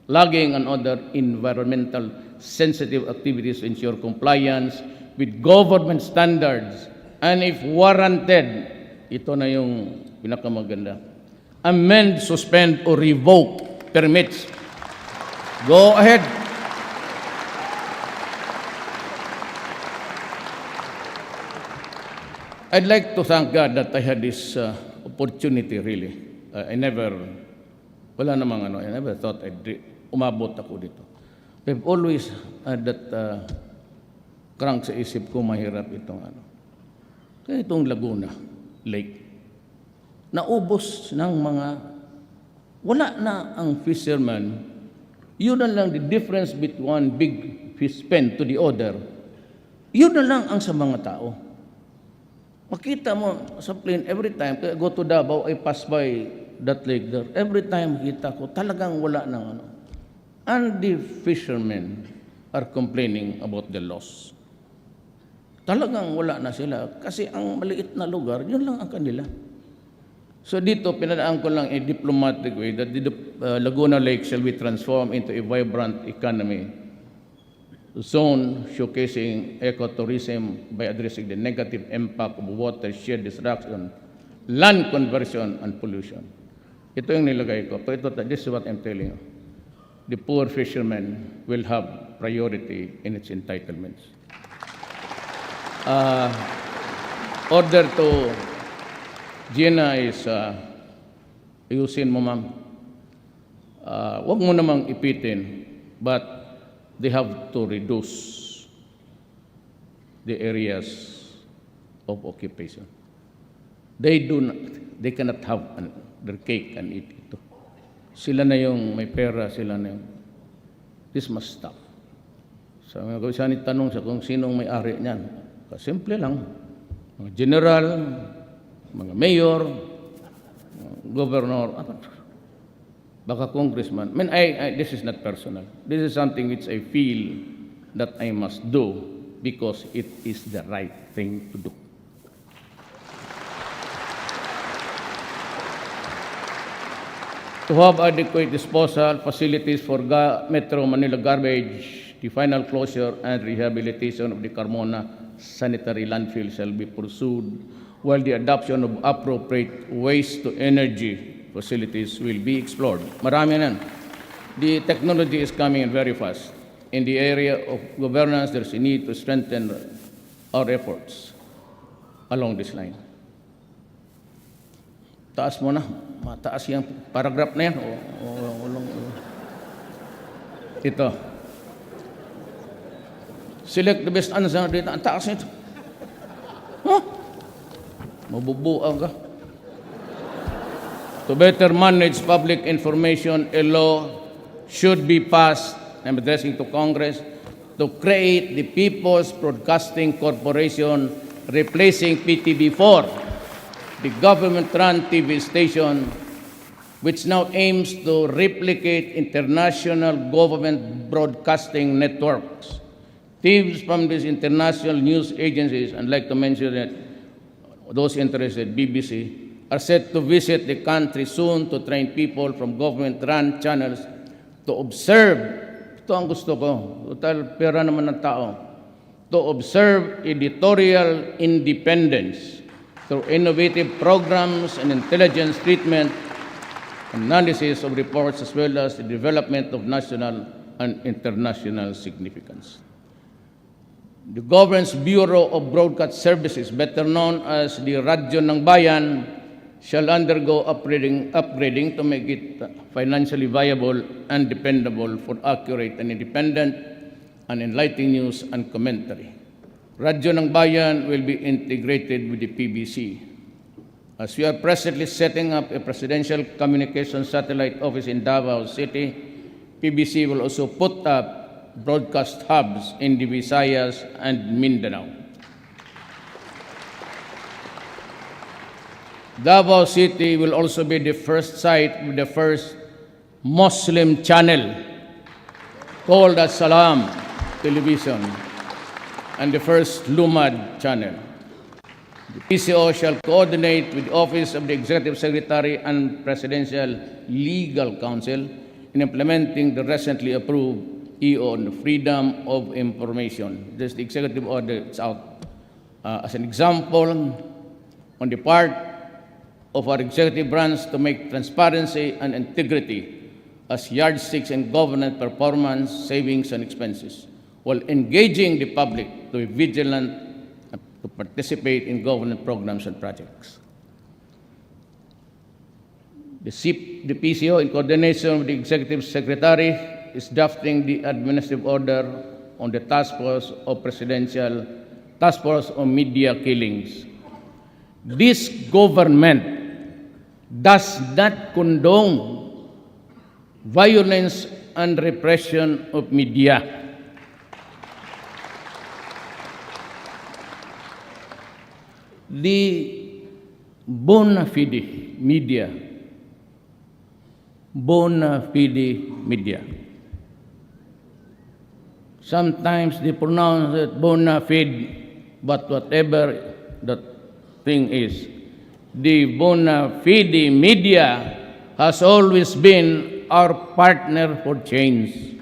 logging, and other environmental sensitive activities to ensure compliance with government standards. And if warranted, ito na yung pinakamaganda, amend, suspend, or revoke permits. Go ahead. I'd like to thank God that I had this opportunity, really. I never thought umabot ako dito. I've always had that crank sa isip ko, mahirap itong Kaya itong Laguna Lake, naubos ng wala na ang fisherman Yun na lang the difference between one big fish pen to the other. Yun na lang ang sa mga tao. Makita mo sa plane every time, kaya go to Davao, I pass by that lake there. Every time kita ko, talagang wala ng ano. And the fishermen are complaining about the loss. Talagang wala na sila kasi ang maliit na lugar, yun lang ang kanila. So dito, pinadaan ko lang a diplomatic way that the Laguna Lake shall be transformed into a vibrant economy zone showcasing ecotourism by addressing the negative impact of watershed destruction, land conversion, and pollution. Ito yung nilagay ko. Pero this is what I'm telling you. The poor fishermen will have priority in its entitlements. Order to Gina is, ayusin mo ma'am, wag mo namang ipitin, but they have to reduce the areas of occupation. They cannot have their cake and eat ito. Sila na yung may pera, sila na yung, this must stop. So, kung siya tanong sa kung sinong may-ari niyan, simple lang, mga general, mga mayor, governor, baka congressman. I mean, this is not personal. This is something which I feel that I must do because it is the right thing to do. To have adequate disposal facilities for Metro Manila garbage, the final closure and rehabilitation of the Carmona sanitary landfill shall be pursued, while the adoption of appropriate waste-to-energy facilities will be explored. Marami na. The technology is coming in very fast. In the area of governance, there's a need to strengthen our efforts along this line. Taas mo na. Mataas yung paragraph na yan. Ito. Select the best answer dito. Ang taas nito. Huh? Mabubuang ka. To better manage public information, a law should be passed, I'm addressing to Congress, to create the People's Broadcasting Corporation, replacing PTV4, the government-run TV station, which now aims to replicate international government broadcasting networks. Teams from these international news agencies, I'd like to mention that those interested, BBC, are set to visit the country soon to train people from government-run channels to observe, ito ang gusto ko, total pera naman ng tao, to observe editorial independence through innovative programs and intelligence treatment, analysis of reports, as well as the development of national and international significance. The Government's Bureau of Broadcast Services, better known as the Radyo ng Bayan, shall undergo upgrading to make it financially viable and dependable for accurate and independent and enlightening news and commentary. Radyo ng Bayan will be integrated with the PBC. As we are presently setting up a presidential communications satellite office in Davao City, PBC will also put up broadcast hubs in the Visayas and Mindanao. Davao City will also be the first site with the first Muslim channel called as Salam Television and the first Lumad channel. The PCO shall coordinate with the Office of the Executive Secretary and Presidential Legal Counsel in implementing the recently approved EO on Freedom of Information. This is the executive order. It's out. As an example, on the part of our executive branch to make transparency and integrity as yardsticks in government performance, savings, and expenses, while engaging the public to be vigilant and to participate in government programs and projects. The PCO, in coordination with the Executive Secretary, is drafting the administrative order on the Task Force on Media Killings. This government does not condone violence and repression of media. The bona fide media, sometimes they pronounce it bona fide, but whatever the thing is, the bona fide media has always been our partner for change.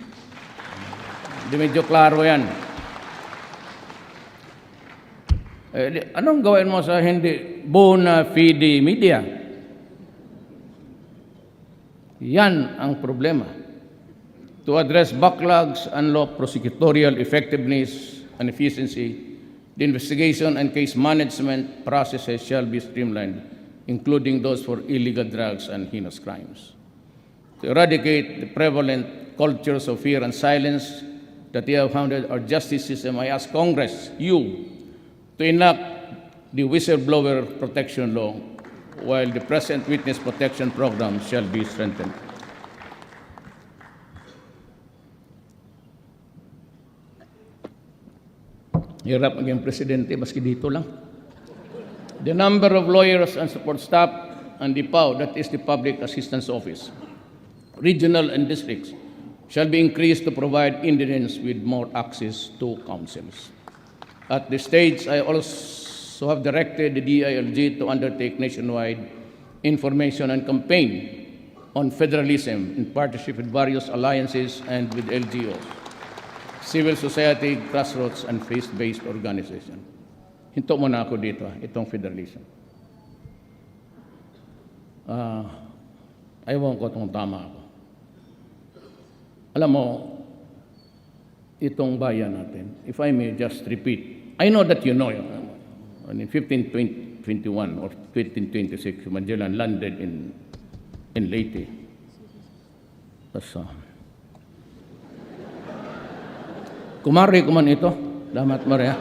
Di medyo klaro yan. Anong gawin mo sa hindi bona fide media? Yan ang problema. To address backlogs, unlock prosecutorial effectiveness and efficiency, the investigation and case management processes shall be streamlined, including those for illegal drugs and heinous crimes. To eradicate the prevalent cultures of fear and silence that they have founded our justice system, I ask Congress, you, to enact the whistleblower protection law, while the present witness protection program shall be strengthened. Hirap maging presidente, maski dito lang. The number of lawyers and support staff and the PAO, that is the Public Assistance Office, regional and districts, shall be increased to provide Indians with more access to counsels. At this stage, I also have directed the DILG to undertake nationwide information and campaign on federalism in partnership with various alliances and with LGOs, civil society, grassroots, and faith-based organizations. Hinto muna ako dito, itong federalism. Ayaw ko itong tama ako. Alam mo, itong bayan natin, if I may just repeat, I know that you know, in 1521 or 1526, Magellan landed in Leyte. Tapos, kumari ko man ito, damat Maria.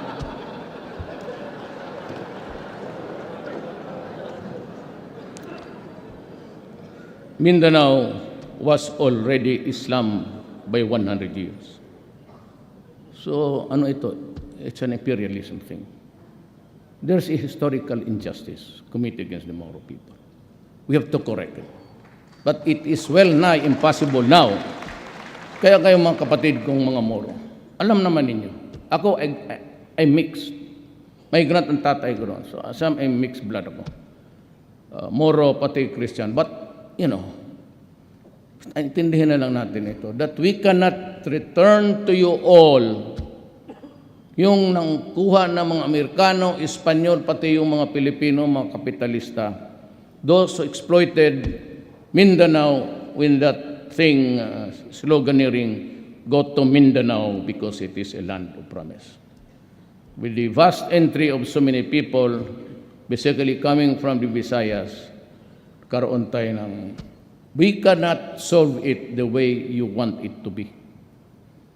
Mindanao was already Islam by 100 years. So, ano ito? It's an imperialism thing. There's a historical injustice committed against the Moro people. We have to correct it. But it is well nigh impossible now. Kaya kayo mga kapatid kong mga Moro, alam naman ninyo, ako ay mixed. Migrant ang tatay ko ron. So some ay mixed blood ako. Moro, pati Christian. But, you know, intindihin na lang natin ito, that we cannot return to you all yung nangkuha ng mga Amerikano, Espanyol, pati yung mga Pilipino, mga kapitalista, those who exploited Mindanao with that thing, sloganeering, go to Mindanao because it is a land of promise. With the vast entry of so many people, basically coming from the Visayas, karoon tayo ng, we cannot solve it the way you want it to be.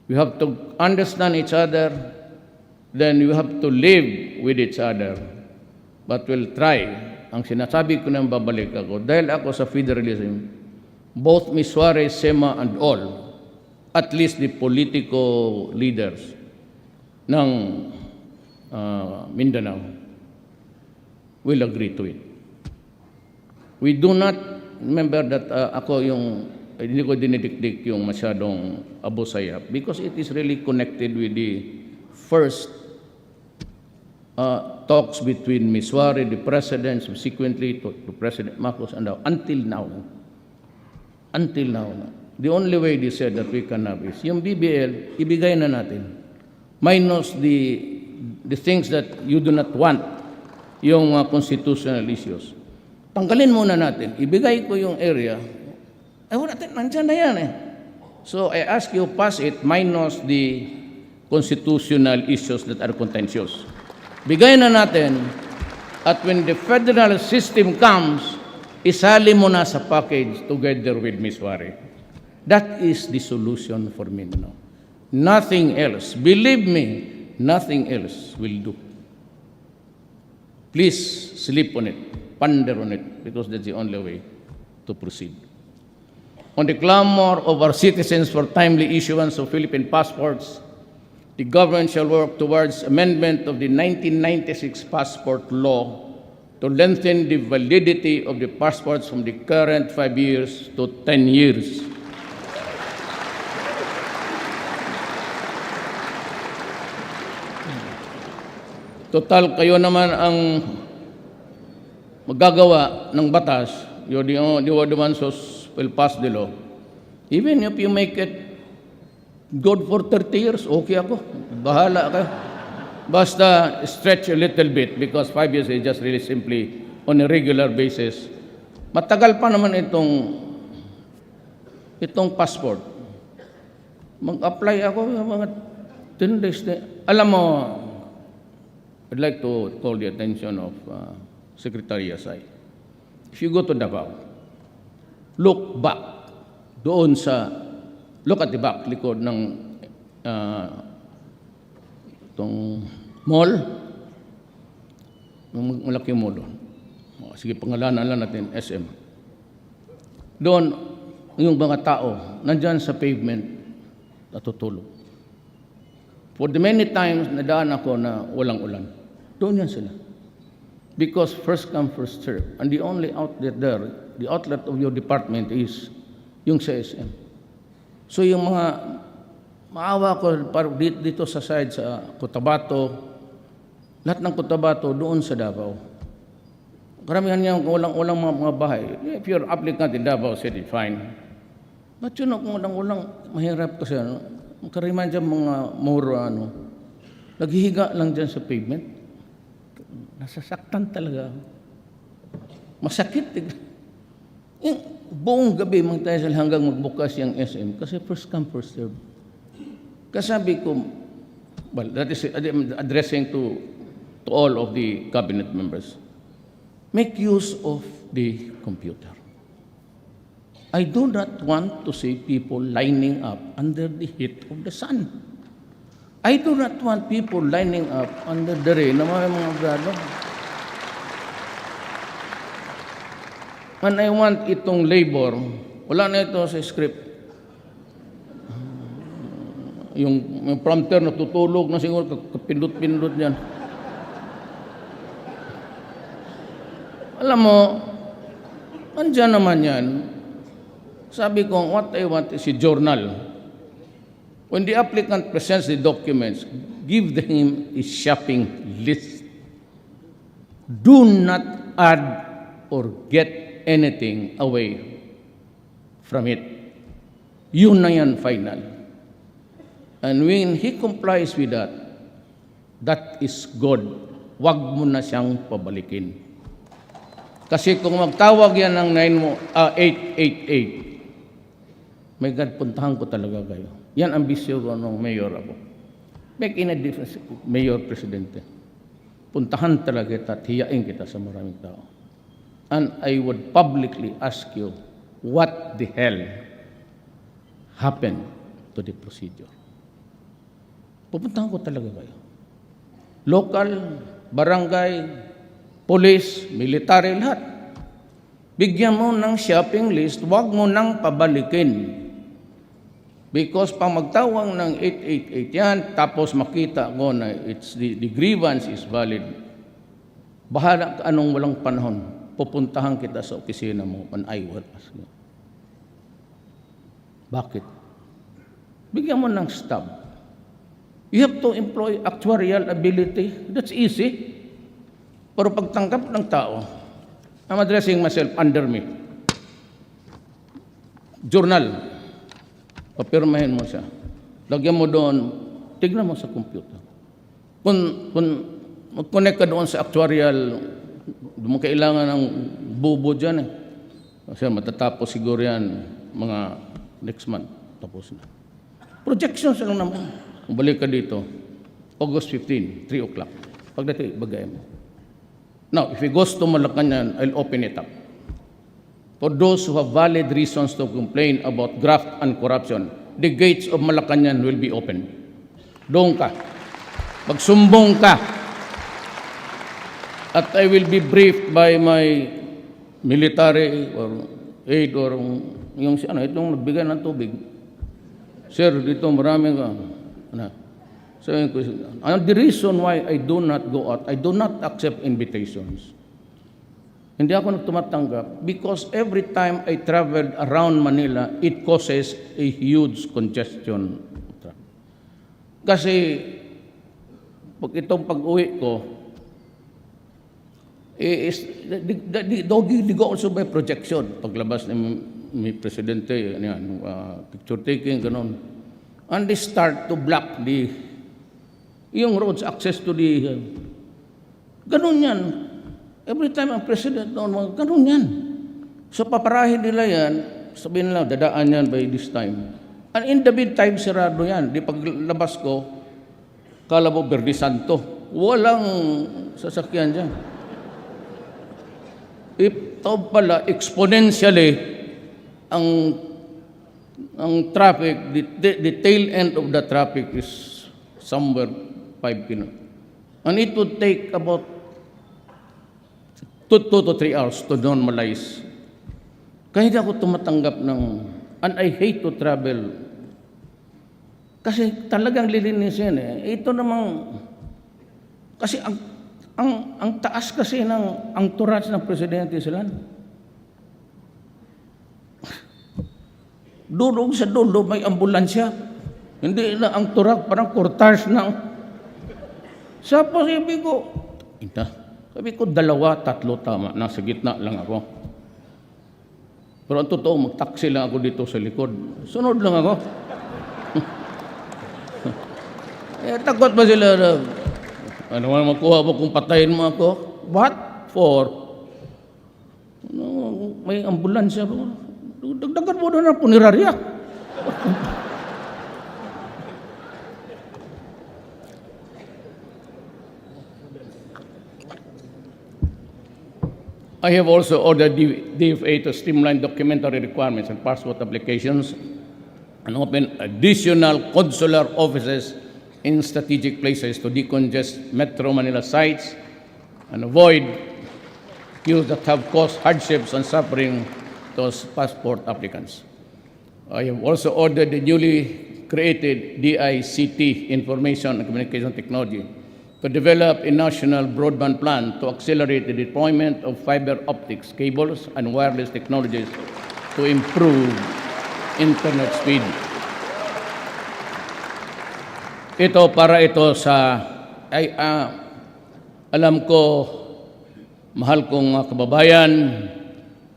We have to understand each other, then you have to live with each other. But we'll try. Ang sinasabi ko nang babalik ako, dahil ako sa federalism, both Ms. Suarez, Sema, and all, at least the political leaders ng Mindanao will agree to it. We do not, remember that ako yung, hindi ko dinidikdik yung masyadong abusayap because it is really connected with the first talks between Ms. Suarez, the president, subsequently to President Marcos, and until now. Until now. The only way they said that we can have is, yung BBL, ibigay na natin. Minus the things that you do not want, yung constitutional issues. Tanggalin muna natin. Ibigay ko yung area. Ay, wala natin, nandyan na yan eh. So I ask you, pass it minus the constitutional issues that are contentious. Bigay na natin at when the federal system comes, isali mo na sa package together with Ms. Suarez. That is the solution for Mindanao. Nothing else. Believe me, nothing else will do. Please sleep on it, ponder on it, because that's the only way to proceed. On the clamor of our citizens for timely issuance of Philippine passports, the government shall work towards amendment of the 1996 passport law to lengthen the validity of the passports from the current 5 years to 10 years. Total, kayo naman ang magagawa ng batas. You're the ones who will pass the law. Even if you make it good for 30 years, okay ako. Bahala ka. Basta stretch a little bit because 5 years is just really simply on a regular basis. Matagal pa naman itong passport. Mag-apply ako mga 10 days. Alam mo, I'd like to call the attention of Secretary Yasay. If you go to Davao, look back doon look at the back, likod ng itong mall, malaking mall doon. Sige, pangalanan lang natin, SM. Doon, yung mga tao, nandyan sa pavement, natutulog. For the many times na daan ako na walang ulan, doon yan sila. Because first come, first serve. And the only outlet there, the outlet of your department is yung sa SM. So yung mga maawa ko dito sa side sa Cotabato, lahat ng Cotabato doon sa Davao. Karamihan niya walang mga bahay. If you're applicant in Davao City, fine. But kung walang mahirap kasi karamihan dyan mga moro naghihiga lang dyan sa pavement. Nasasaktan talaga. Masakit. Buong gabi magtayo hanggang magbukas yung SM kasi first come, first serve. Kasabi ko, well, that is addressing to all of the cabinet members. Make use of the computer. I do not want to see people lining up under the heat of the sun. I do not want people lining up under the rain na mga brado. And I want itong labor, wala na ito sa script. Yung prompter natutulog na siguro, kapindot-pindot yan. Alam mo, andyan naman yan. Sabi ko, what I want is a journal. When the applicant presents the documents, give him a shopping list. Do not add or get anything away from it. Yun na yan final. And when he complies with that, that is good. Wag mo na siyang pabalikin. Kasi kung magtawag yan ng 888, may God, puntahan ko talaga kayo. Yan ang bisyo ko nung mayor ako. Make in a difference, mayor, presidente. Puntahan talaga kita at hiyain kita sa maraming tao. And I would publicly ask you, what the hell happened to the procedure? Pupuntahan ko talaga kayo. Local, barangay, police, military, lahat. Bigyan mo ng shopping list, huwag mo nang pabalikin. Because pang magtawang ng 888 yan, tapos makita ko na the grievance is valid, bahala ka anong walang panahon, pupuntahan kita sa opisina mo and I will ask you. Bakit? Bigyan mo ng stub. You have to employ actuarial ability. That's easy. Pero pagtanggap ng tao, I'm addressing myself under me. Journal. Papirmahin mo siya. Lagyan mo doon, tignan mo sa computer. Kung mag-connect ka doon sa actuarial, doon mo kailangan ng bubo dyan eh. Kasi matatapos siguro yan mga next month. Tapos na. Projections lang naman. Kung balik ka dito, August 15, 3 o'clock. Pagdating, bagay mo. Now, if it goes to Malacanang, I'll open it up. For those who have valid reasons to complain about graft and corruption, the gates of Malacanang will be open. Doon ka. Magsumbong ka. At I will be briefed by my military or aid or yung si ano, itong nagbigay ng tubig. Sir, dito marami ka. Ano? So, the reason why I do not go out, I do not accept invitations. Hindi ako tumatanggap because every time I traveled around Manila, it causes a huge congestion. Kasi pag itong pag-uwi ko, di go also by projection. Paglabas ni Presidente, picture taking, ganun. And they start to block yung roads, access to the, ganun yan. Every time ang President noon, ganun yan. So paparahin nila yan, sabihin nila, dadaan yan by this time. And in the meantime, sirado yan. Di paglabas ko, kala mo Verde Santo. Walang sasakyan dyan. Ito pala, exponentially, ang traffic, the tail end of the traffic is somewhere 5 km. And it would take about 2 to 3 hours to normalize. Kaya hindi ako tumatanggap ng, and I hate to travel. Kasi talagang lilinisin eh. Ito namang, kasi ang taas kasi ng, ang turats ng Presidente sila. Doon sa dulo may ambulansya. Hindi na ang turak, parang kurtas ng, sa sabi ko, sabi ko, 2, 3 tama. Nasa gitna lang ako. Pero ang totoo, mag-taxi lang ako dito sa likod. Sunod lang ako. Takot ba sila na, ano man makuha mo kung patayin mo ako? What for? May ambulansya po. Dagdagan mo na punerarya. I have also ordered DFA to streamline documentary requirements and passport applications and open additional consular offices in strategic places to decongest Metro Manila sites and avoid queues that have caused hardships and suffering to passport applicants. I have also ordered the newly created DICT, Information and Communication Technology, to develop a national broadband plan to accelerate the deployment of fiber optics cables and wireless technologies to improve internet speed. Ito para ito sa alam ko, mahal kong mga kababayan,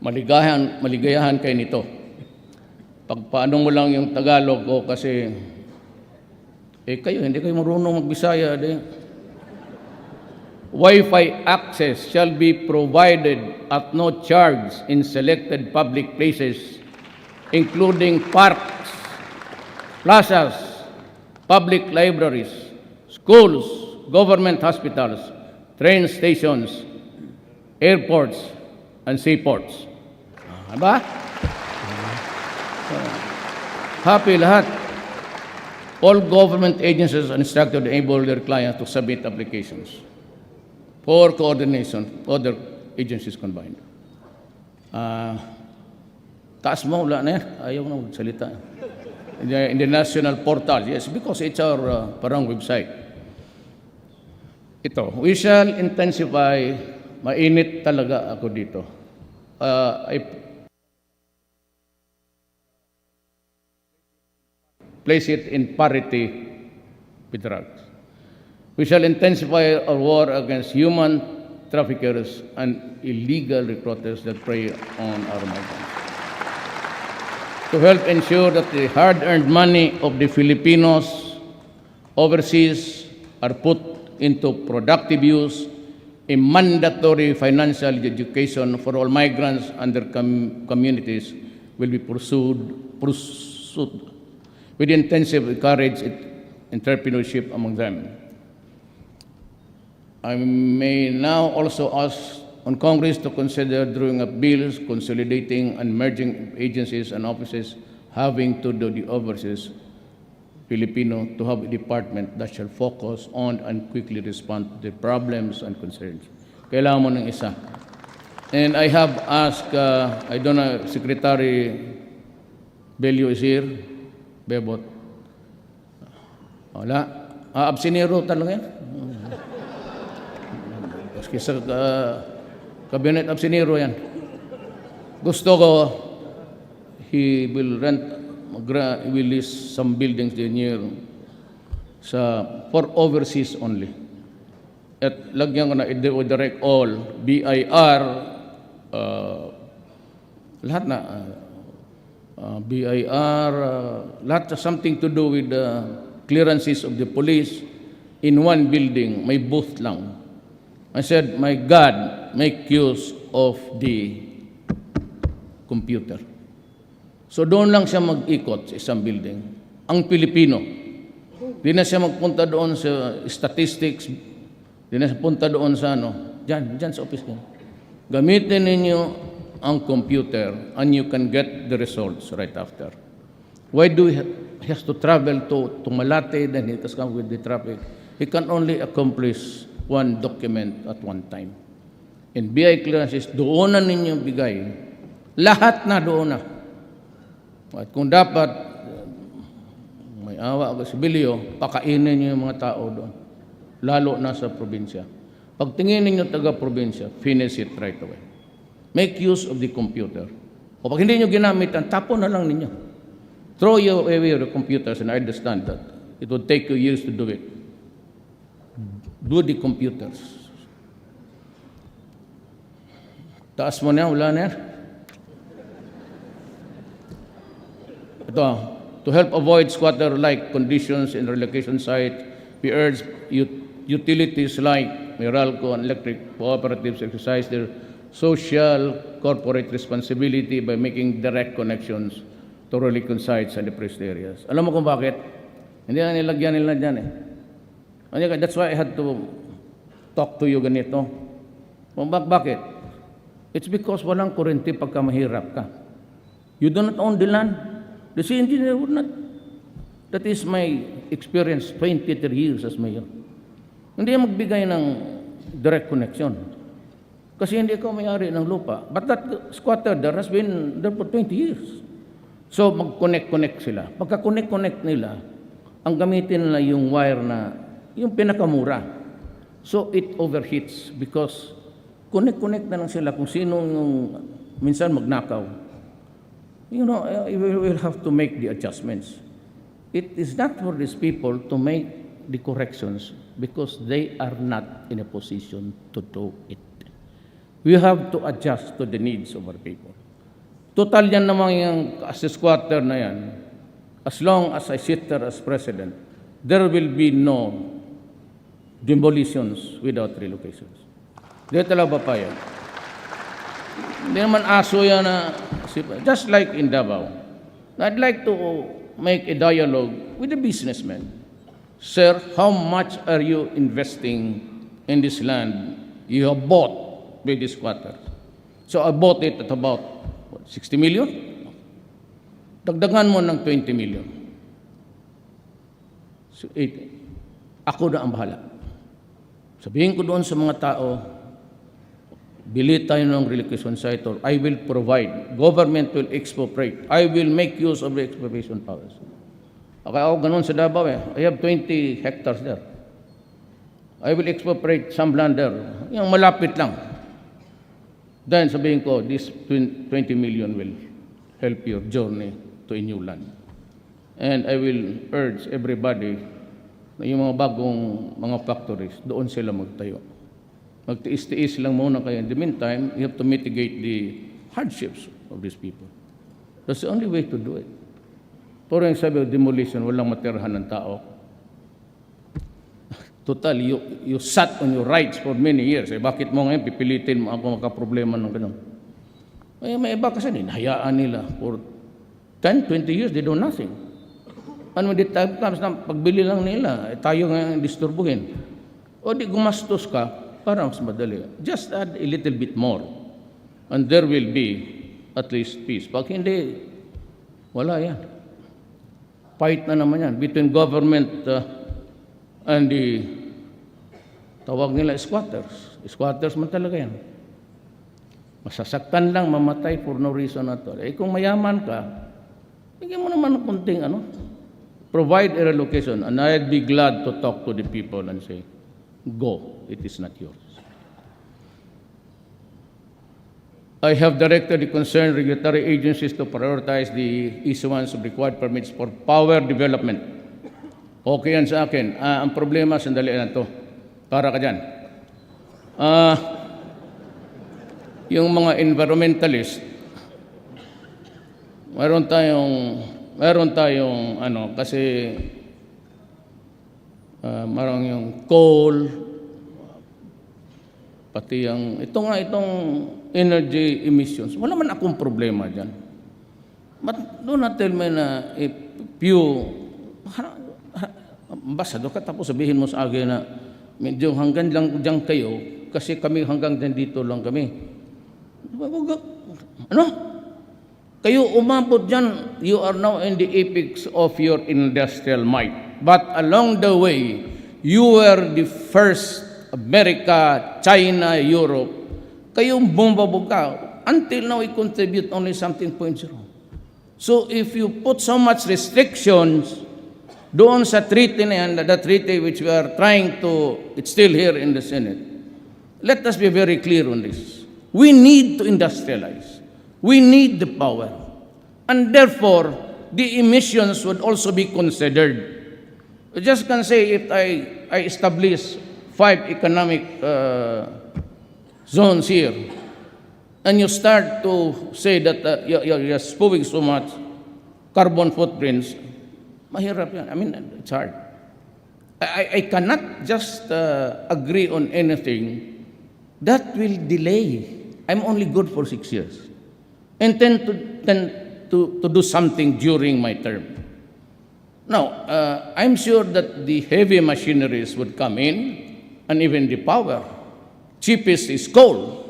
maligayahan kayo nito. Pagpaano mo lang yung Tagalog ko kasi kayo hindi kayo marunong magbisaya Wi-Fi access shall be provided at no charge in selected public places, including parks, plazas, public libraries, schools, government hospitals, train stations, airports, and seaports. Diba? Happy lahat. All government agencies are instructed to enable their clients to submit applications for coordination, other agencies combined. Taas mo, wala na yan. Ayaw na magsalita. In the national portal, yes, because it's our parang website. Ito, we shall intensify, mainit talaga ako dito. I place it in parity with drugs. We shall intensify our war against human traffickers and illegal recruiters that prey on our migrants. To help ensure that the hard-earned money of the Filipinos overseas are put into productive use, a mandatory financial education for all migrants and their communities will be pursued with intensive encourage entrepreneurship among them. I may now also ask on Congress to consider drawing up bills consolidating and merging agencies and offices having to do the overseas Filipino to have a department that shall focus on and quickly respond to the problems and concerns. Kailangan mo ng isa. And I have asked, I don't know, Secretary Bello is here. Bebot. Wala. Absinero talaga yan. Maski sa cabinet absinero yan. Gusto ko, he will he will lease some buildings din here for overseas only. At lagyan ko na i-direct all, BIR, lahat na, BIR, lahat something to do with the clearances of the police in one building, may booth lang. I said, my God, make use of the computer. So doon lang siya mag-ikot sa isang building. Ang Pilipino, di na siya magpunta doon sa statistics, di na siya punta doon sa dyan sa office niya. Gamitin ninyo ang computer and you can get the results right after. Why do he has to travel to Malate, then he has come with the traffic? He can only accomplish one document at one time. In BI clearances, doon na ninyo bigay. Lahat na doon na. At kung dapat, may awa o sibilyo, pakainin niyo yung mga tao doon. Lalo na sa probinsya. Pag tingin ninyo taga-probinsya, finish it right away. Make use of the computer. O pag hindi nyo ginamit, tapon na lang ninyo. Throw away your computers, and I understand that. It would take you years to do it. Do the computers. Taas mo na, wala na yan. Ito, to help avoid squatter-like conditions in relocation site, we urge utilities like Meralco and electric cooperatives exercise their social corporate responsibility by making direct connections to relocation sites and depressed areas. Alam mo kung bakit? Hindi na nilagyan nila dyan eh. That's why I had to talk to you ganito. Bakit? It's because walang kurente pagka mahirap ka. You do not own the land. The city engineer would not. That is my experience, 23 years as mayor. Hindi magbigay ng direct connection. Kasi hindi ikaw may-ari ng lupa. But that squatter there has been there for 20 years. So mag-connect sila. Pagka-connect nila, ang gamitin nila yung wire na, yung pinakamura. So it overheats because connect na lang sila kung sino yung minsan magnakaw. You know, we will have to make the adjustments. It is not for these people to make the corrections because they are not in a position to do it. We have to adjust to the needs of our people. Total yan naman yung as a squatter na yan, as long as I sit there as president, there will be no demolitions without relocations. Di talaga ba pa yan? Hindi naman aso yan na, just like in Davao. I'd like to make a dialogue with the businessmen. Sir, how much are you investing in this land you have bought by the squatters? So I bought it at about 60 million? Dagdagan mo ng 20 million. So, ako na ang bahala. Sabihin ko doon sa mga tao, bili tayo ng relocation site or I will provide. Government will expropriate. I will make use of the expropriation powers. Okay, ako ganun sa Davao eh. I have 20 hectares there. I will expropriate some land there. Yung malapit lang. Then sabihin ko, this 20 million will help your journey to a new land. And I will urge everybody na yung mga bagong mga factories, doon sila magtayo. Magtiis-tiis lang muna kayo. In the meantime, you have to mitigate the hardships of these people. That's the only way to do it. Pero yung sabi, demolition, walang matirahan ng tao. Total, you sat on your rights for many years. Eh, bakit mo ngayon pipilitin mo ako makaproblema ng ganun? May iba kasi hinahayaan nila for 10, 20 years, they do nothing. And when the time comes na pagbili lang nila, tayo ngayon disturbuhin. O di gumastos ka, para mas madali. Just add a little bit more. And there will be at least peace. Pag hindi, wala yan. Fight na naman yan between government and the tawag nila squatters. Squatters man talaga yan. Masasaktan lang, mamatay for no reason at all. Eh kung mayaman ka, Bigyan mo naman ng konting provide a relocation, and I'd be glad to talk to the people and say, go, it is not yours. I have directed the concerned regulatory agencies to prioritize the issuance of required permits for power development. Okay yan sa akin. Ang problema, sandali na to. Para ka dyan. Yung mga environmentalist, meron tayong kasi marang yung coal, pati itong energy emissions. Wala man akong problema dyan. But do not tell me na if you, ambassador ka tapos sabihin mo sa akin na medyo hanggang lang dyan kayo kasi kami hanggang dito lang kami. Kayo umabot dyan, you are now in the apex of your industrial might. But along the way, you were the first, America, China, Europe, kayong bumabog ka. Until now, we contribute only something 0.0. So if you put so much restrictions doon sa treaty na yan, the treaty which we are trying to, it's still here in the Senate, let us be very clear on this. We need to industrialize. We need the power. And therefore, the emissions would also be considered. I just can say if I establish 5 economic zones here, and you start to say that you're spewing so much carbon footprints, mahirap yan. I mean, it's hard. I cannot just agree on anything that will delay. I'm only good for 6 years. And tend to do something during my term. Now, I'm sure that the heavy machineries would come in, and even the power. Cheapest is coal.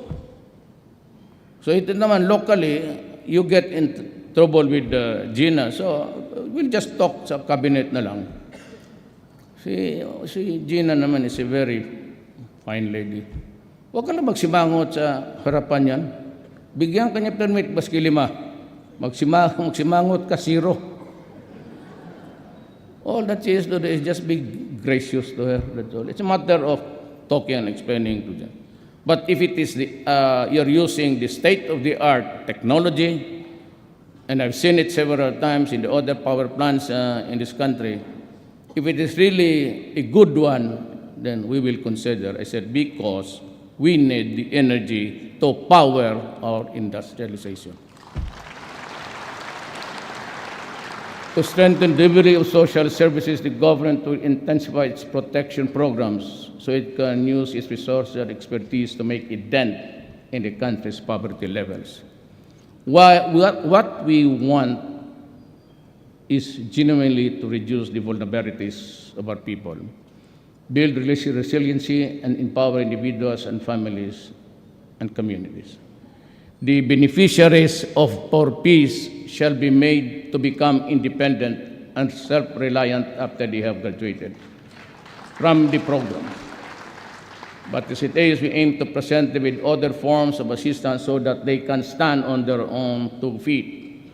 So ito naman, locally, you get in trouble with Gina. So we'll just talk sa cabinet na lang. Si Gina naman is a very fine lady. Huwag ka lang magsimangot sa harapan yan. Bigyan kanya permit, baski 5. Magsimangot ka, 0. All that she is to do is just be gracious to her. That's all. It's a matter of talking and explaining to them. But if it is you're using the state-of-the-art technology, and I've seen it several times in the other power plants in this country, if it is really a good one, then we will consider. I said, because we need the energy to power our industrialization. To strengthen delivery of social services, the government will intensify its protection programs so it can use its resources and expertise to make a dent in the country's poverty levels. What we want is genuinely to reduce the vulnerabilities of our people, build resiliency, and empower individuals and families and communities. The beneficiaries of Poor Peace shall be made to become independent and self-reliant after they have graduated from the program. But as it is, we aim to present them with other forms of assistance so that they can stand on their own 2 feet.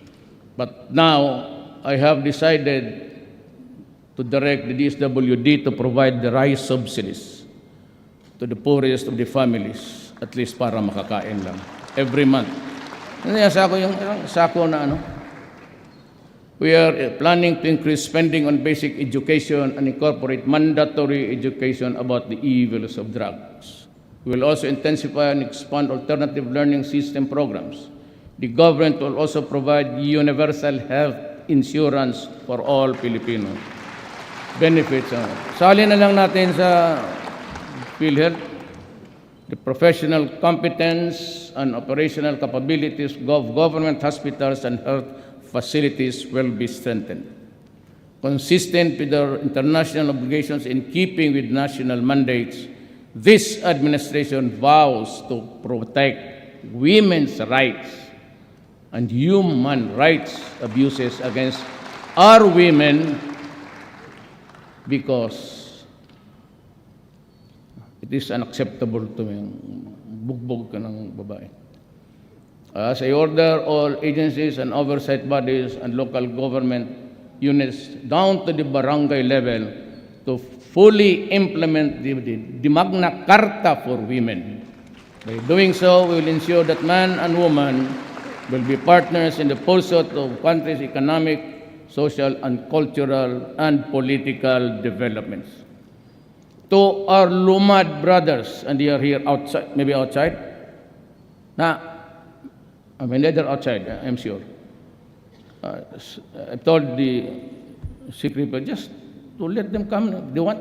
But now, I have decided to direct the DSWD to provide the rice subsidies to the poorest of the families, at least para makakain lang, every month. Sako na We are planning to increase spending on basic education and incorporate mandatory education about the evils of drugs. We will also intensify and expand alternative learning system programs. The government will also provide universal health insurance for all Filipinos. Benefits. Sali na lang natin sa PhilHealth. The professional competence and operational capabilities of government hospitals and health facilities will be strengthened. Consistent with our international obligations in keeping with national mandates, this administration vows to protect women's rights and human rights abuses against our women because it is unacceptable to me bugbog ka ng babae. As I order all agencies and oversight bodies and local government units down to the barangay level to fully implement the Magna Carta for women. By doing so, we will ensure that man and woman will be partners in the pursuit of country's economic, social, and cultural and political developments. To our Lumad brothers, and they are here outside, maybe outside. I mean, they're outside, I'm sure. I told the secretary just to let them come. They want,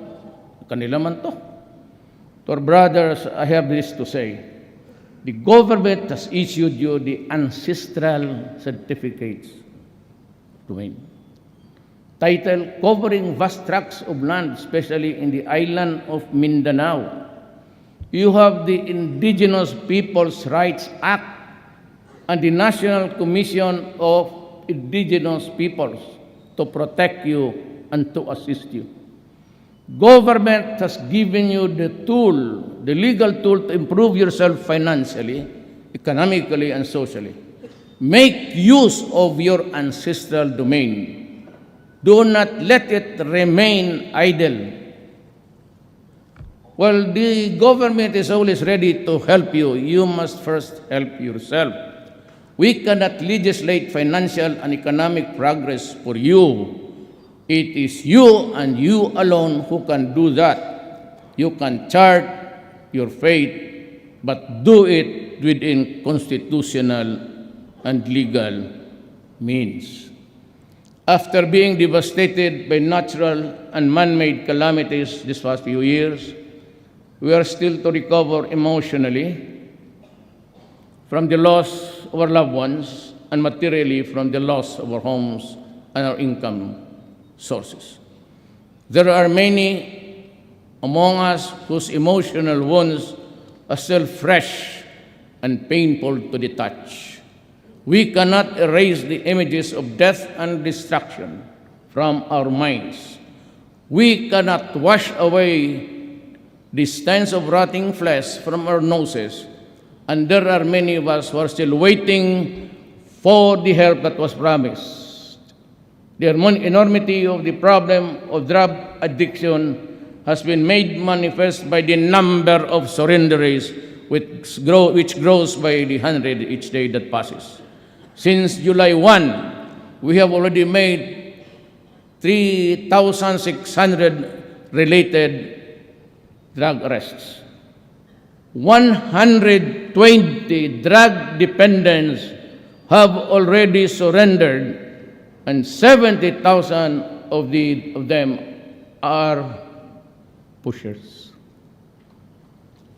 kanila man to. To our brothers, I have this to say. The government has issued you the ancestral certificates domain. Title, covering vast tracts of land, especially in the island of Mindanao. You have the Indigenous Peoples' Rights Act and the National Commission of Indigenous Peoples to protect you and to assist you. Government has given you the tool, the legal tool to improve yourself financially, economically, and socially. Make use of your ancestral domain. Do not let it remain idle. Well, the government is always ready to help you. You must first help yourself. We cannot legislate financial and economic progress for you. It is you and you alone who can do that. You can chart your fate, but do it within constitutional and legal means. After being devastated by natural and man-made calamities this past few years, we are still to recover emotionally from the loss of our loved ones and materially from the loss of our homes and our income sources. There are many among us whose emotional wounds are still fresh and painful to the touch. We cannot erase the images of death and destruction from our minds. We cannot wash away the stench of rotting flesh from our noses, and there are many of us who are still waiting for the help that was promised. The enormity of the problem of drug addiction has been made manifest by the number of surrenderies which grows by the hundred each day that passes. Since July 1, we have already made 3,600 related drug arrests. 120 drug dependents have already surrendered, and 70,000 of them are pushers.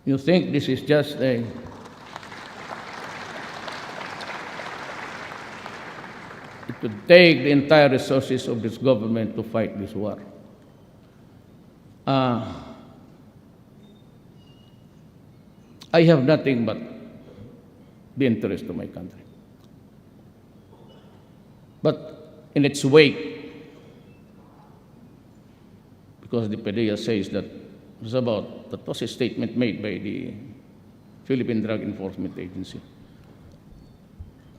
You think this is just a... It would take the entire resources of this government to fight this war. I have nothing but the interest of my country. But in its wake, because the PDEA says that was a statement made by the Philippine Drug Enforcement Agency.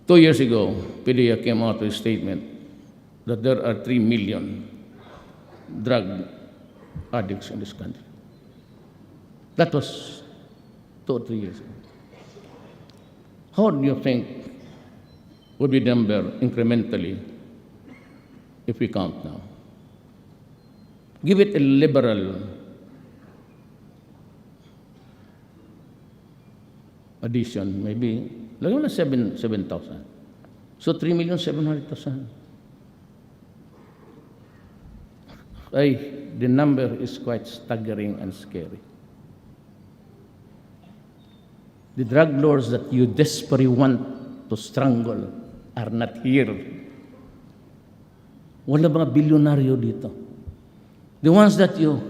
2 years ago, PDEA came out with a statement that there are 3 million drug addicts in this country. That was 2 or 3 years ago. How do you think would be the number incrementally if we count now? Give it a liberal addition, maybe, lagyan mo na 7,000. So 3,700,000. The number is quite staggering and scary. The drug lords that you desperately want to strangle are not here. Wala mga bilyonaryo dito. The ones that you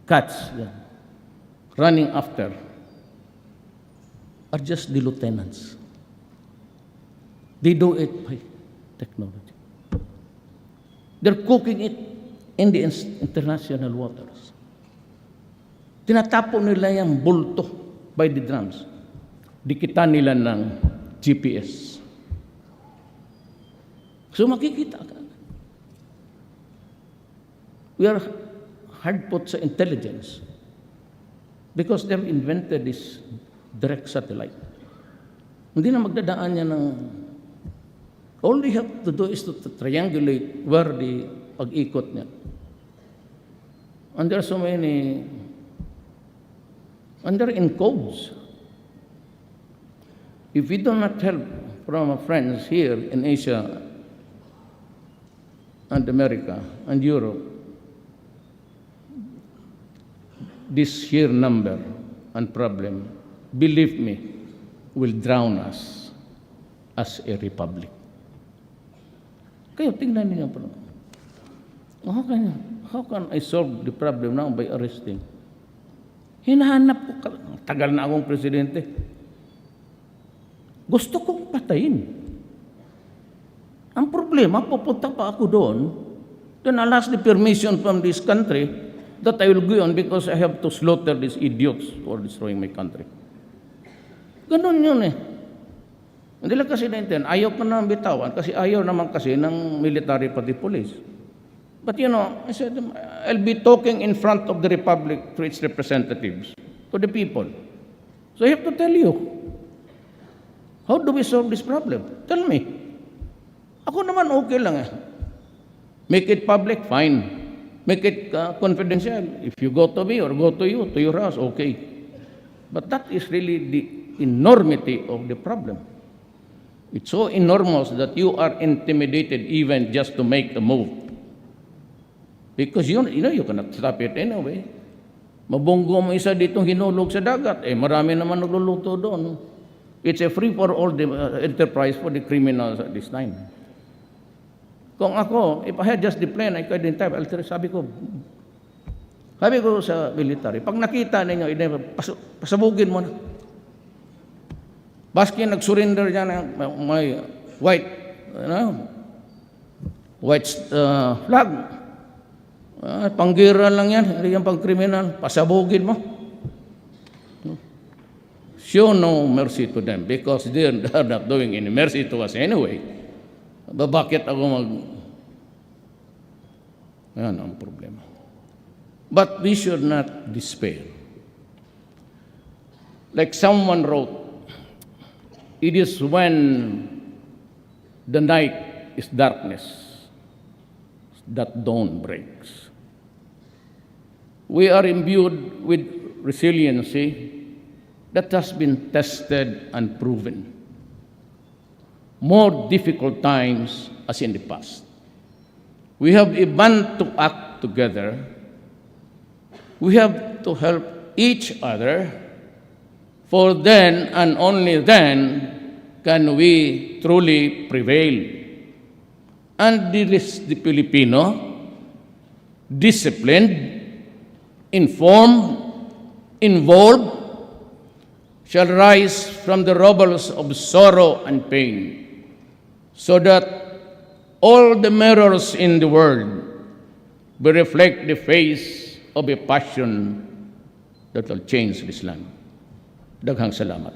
catch running after are just the lieutenants. They do it by technology. They're cooking it in the international waters. Tinatapo nila yung bulto by the drums. Dikitan nila ng GPS. So makikita ka. We are hard put sa intelligence because they've invented this direct satellite. Hindi na magdadaan niya ng... All they have to do is to triangulate where the pag-ikot niya. And there are so many... And they're in codes. If we do not help from our friends here in Asia and America and Europe, this sheer number and problem, believe me, will drown us as a republic. Kaya tingnan niyo po. How can I solve the problem now by arresting? Hinahanap ko, tagal na akong presidente. Gusto kong patayin. Ang problema, pupunta pa ako doon, then I'll ask the permission from this country that I will go on because I have to slaughter these idiots who are destroying my country. Ganun yun eh. Hindi lang kasi naintindihan, ayaw pa naman bitawan kasi ayaw naman kasi ng military pati police. But you know, I said, I'll be talking in front of the Republic to its representatives, to the people. So I have to tell you, how do we solve this problem? Tell me. Ako naman okay lang eh. Make it public, fine. Make it confidential. If you go to me or go to you, to your house, okay. But that is really the enormity of the problem. It's so enormous that you are intimidated even just to make a move. Because you know you cannot stop it anyway. Mabunggo mo isa ditong hinulog sa dagat, eh marami naman nagluluto doon. It's a free-for-all enterprise for the criminals at this time. Kung ako, if I had just the plan, I couldn't have. Sabi ko sa military, pag nakita ninyo, pasabugin mo na. Baski nag-surrender dyan, may white flag. Panggira lang yan, hindi yan pang kriminal. Pasabugin mo. Show no mercy to them because they are not doing any mercy to us anyway. Bakit ako Yan ang problema. But we should not despair. Like someone wrote, it is when the night is darkness that dawn breaks. We are imbued with resiliency that has been tested and proven. More difficult times as in the past. We have a bond to act together. We have to help each other, for then and only then can we truly prevail. And this the Filipino, disciplined, informed, involved, shall rise from the rubbles of sorrow and pain, so that all the mirrors in the world will reflect the face of a passion that will change this land. Daghang salamat.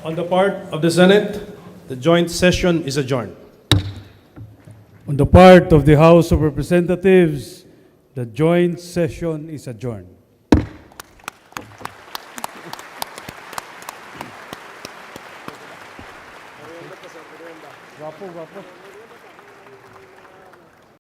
On the part of the Senate, the joint session is adjourned. On the part of the House of Representatives, the joint session is adjourned. Guapo.